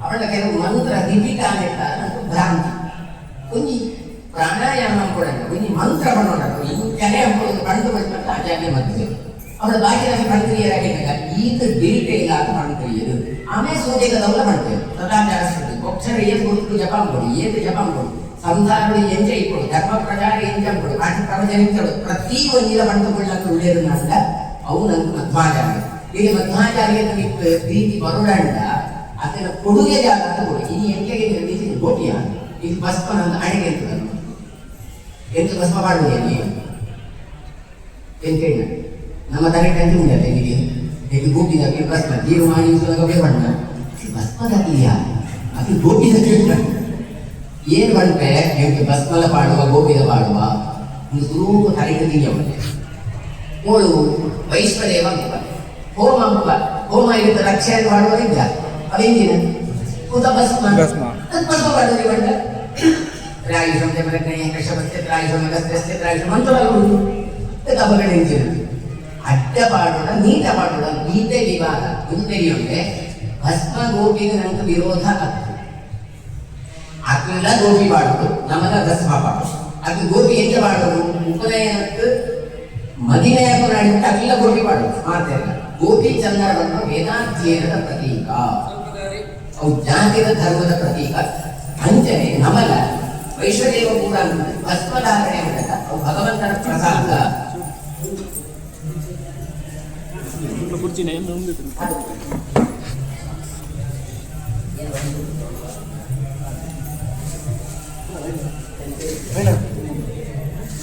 ಅವಳ ಕೆಲವು ಮಂತ್ರ ರಿಪೀಟ್ ಆಗಿಲ್ಲ ಅಂತ ಭ್ರಾಂತಿ ಒಂಜಿ ಪ್ರಾಣಾಯಾಮ ಕೂಡ ಒಂಜಿ ಮಂತ್ರ ಮಾಡೋಣ ಇಂಚನೇ ಅಂಬೋದು ಕಂಡು ಬಂದ ಆಚಾರ್ಯ ಮಧ್ಯೆ ಅವರ ಬಾಗಿಲಾಗಿ ಪಂಕ್ರಿಯರಾಗಿದ್ದಾಗ ಈತ ಡೀಟೇಲ್ ಆಗಿ ಪಂಕ್ರಿಯರು ಆಮೇಲೆ ಸೋದೆಗದವಲ್ಲ ಮಾಡ್ತೇವೆ ಸದಾಚಾರ ಒಕ್ಷರ ಏನು ಗೊತ್ತು ಜಪಾನ್ ಕೊಡು ಏನು ಜಪಾನ್ ಕೊಡು ಸಂಸಾರಗಳು ಎಂಜ ಇಟ್ಕೊಡು ಧರ್ಮ ಪ್ರಚಾರ ಎಂಜ ಕೊಡು ಪಾಠ ಪ್ರವಚನಿಗಳು ಪ್ರತಿ ಒಂದಿನ ಪಡೆದುಕೊಳ್ಳಕ್ಕೆ ಉಳ್ಳೇರುನಾಂಡ ಅವು ನಂಗೆ ಮಧ್ವಾಚಾರ್ಯ ಈಗ ಮಧ್ವಾಚಾರ್ಯ ಪ್ರೀತಿ ಬರೋಡಂಡ ಅದನ್ನ ಕೊಡುಗೆ ಜಾಗ ಅಂತ ಕೊಡು ಇನ್ನು ಎಂಟೆಗೆ ನಿರ್ಮಿಸಿ ಗೋಪಿಯ ಇದು ಭಸ್ಮ ನಂದು ಅಣೆಗೆ ಇರ್ತದೆ ಎಂತ ಭಸ್ಮ ಮಾಡುವುದೇನು ಎಂತ ಹೇಳ ನಮ್ಮ ತಲೆ ಕಂಡು ಉಂಟಲ್ಲ ಇಲ್ಲಿ ಇಲ್ಲಿ ಗೋಪಿದಾಗಿ ಭಸ್ಮ ಜೀವ ಮಾಡಿ ಬಣ್ಣ ಭಸ್ಮದಾಗಿದೆಯಾ ಅದು ಗೋಪಿದ ಏನು ಬಂದ್ರೆ ನಿಮಗೆ ಭಸ್ಮಲ ಪಾಡುವ ಗೋಪಿದ ಪಾಡುವ ಒಂದು ಸ್ವರೂಪ ತಲೆಗೆ ಮೂಳು ವೈಶ್ವದೇವ ಅಂಬ ಹೋಮ ಅಂಬ ಹೋಮ ಇರುತ್ತೆ ರಕ್ಷೆಯನ್ನು ಮಾಡುವವರಿದ್ದ ಅವೇಂದಿನ ಕೂತ ಭಸ್ಮ ಭಸ್ಮ ಪಾಡುವರಿ ಬಂದ ತ್ರಾಯುಷಂ ದೇವರಜ್ಞೆಯ ಕೃಷ್ಣಪತ್ಯ ತ್ರಾಯುಷಂ ಅಗಸ್ತ್ಯಸ್ಯ ತ್ರಾಯುಷಂ ಮಂತ್ರಗಳು ತಪಗಳಿಂದ ಅಡ್ಡ ಪಾಡೋಣ ನೀಟ ಪಾಡೋಣ ಗೀತೆ ವಿವಾದ ಮುಂದೆರಿಯೊಂದೆ ಭಸ್ಮ ಗೋಪಿಗೆ ನನಗೆ ವಿರೋಧ ಆಗ್ತದೆ ಅದೆಲ್ಲ ಗೋಪಿ ಪಾಡೋದು ನಮ್ಮದ ಭಸ್ಮ ಪಾಡೋದು ಅದು ಗೋಪಿ ಎಂತ ಮಾಡೋದು ಉಪನಯನಕ್ಕೆ ಮದಿನೆಯ ನಾಡಿಬಿಟ್ಟು ಅದೆಲ್ಲ ಗೋಪಿ ಪಾಡೋದು ಮಾಡ್ತೇವೆ ಗೋಪಿ ಚಂದ್ರವನ್ನು ವೇದಾಧ್ಯಯನದ ಪ್ರತೀಕ ಅವು ಜಾತಿಯ ಧರ್ಮದ ಪ್ರತೀಕ ಅಂಚನೆ ನಮಲ ವೈಶ್ವದೇವ ಕೂಡ ಭಸ್ಮಧಾರಣೆ ಉಂಟಲ್ಲ ಅವು ಭಗವಂತನ ಪ್ರಸಾದ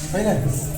Final.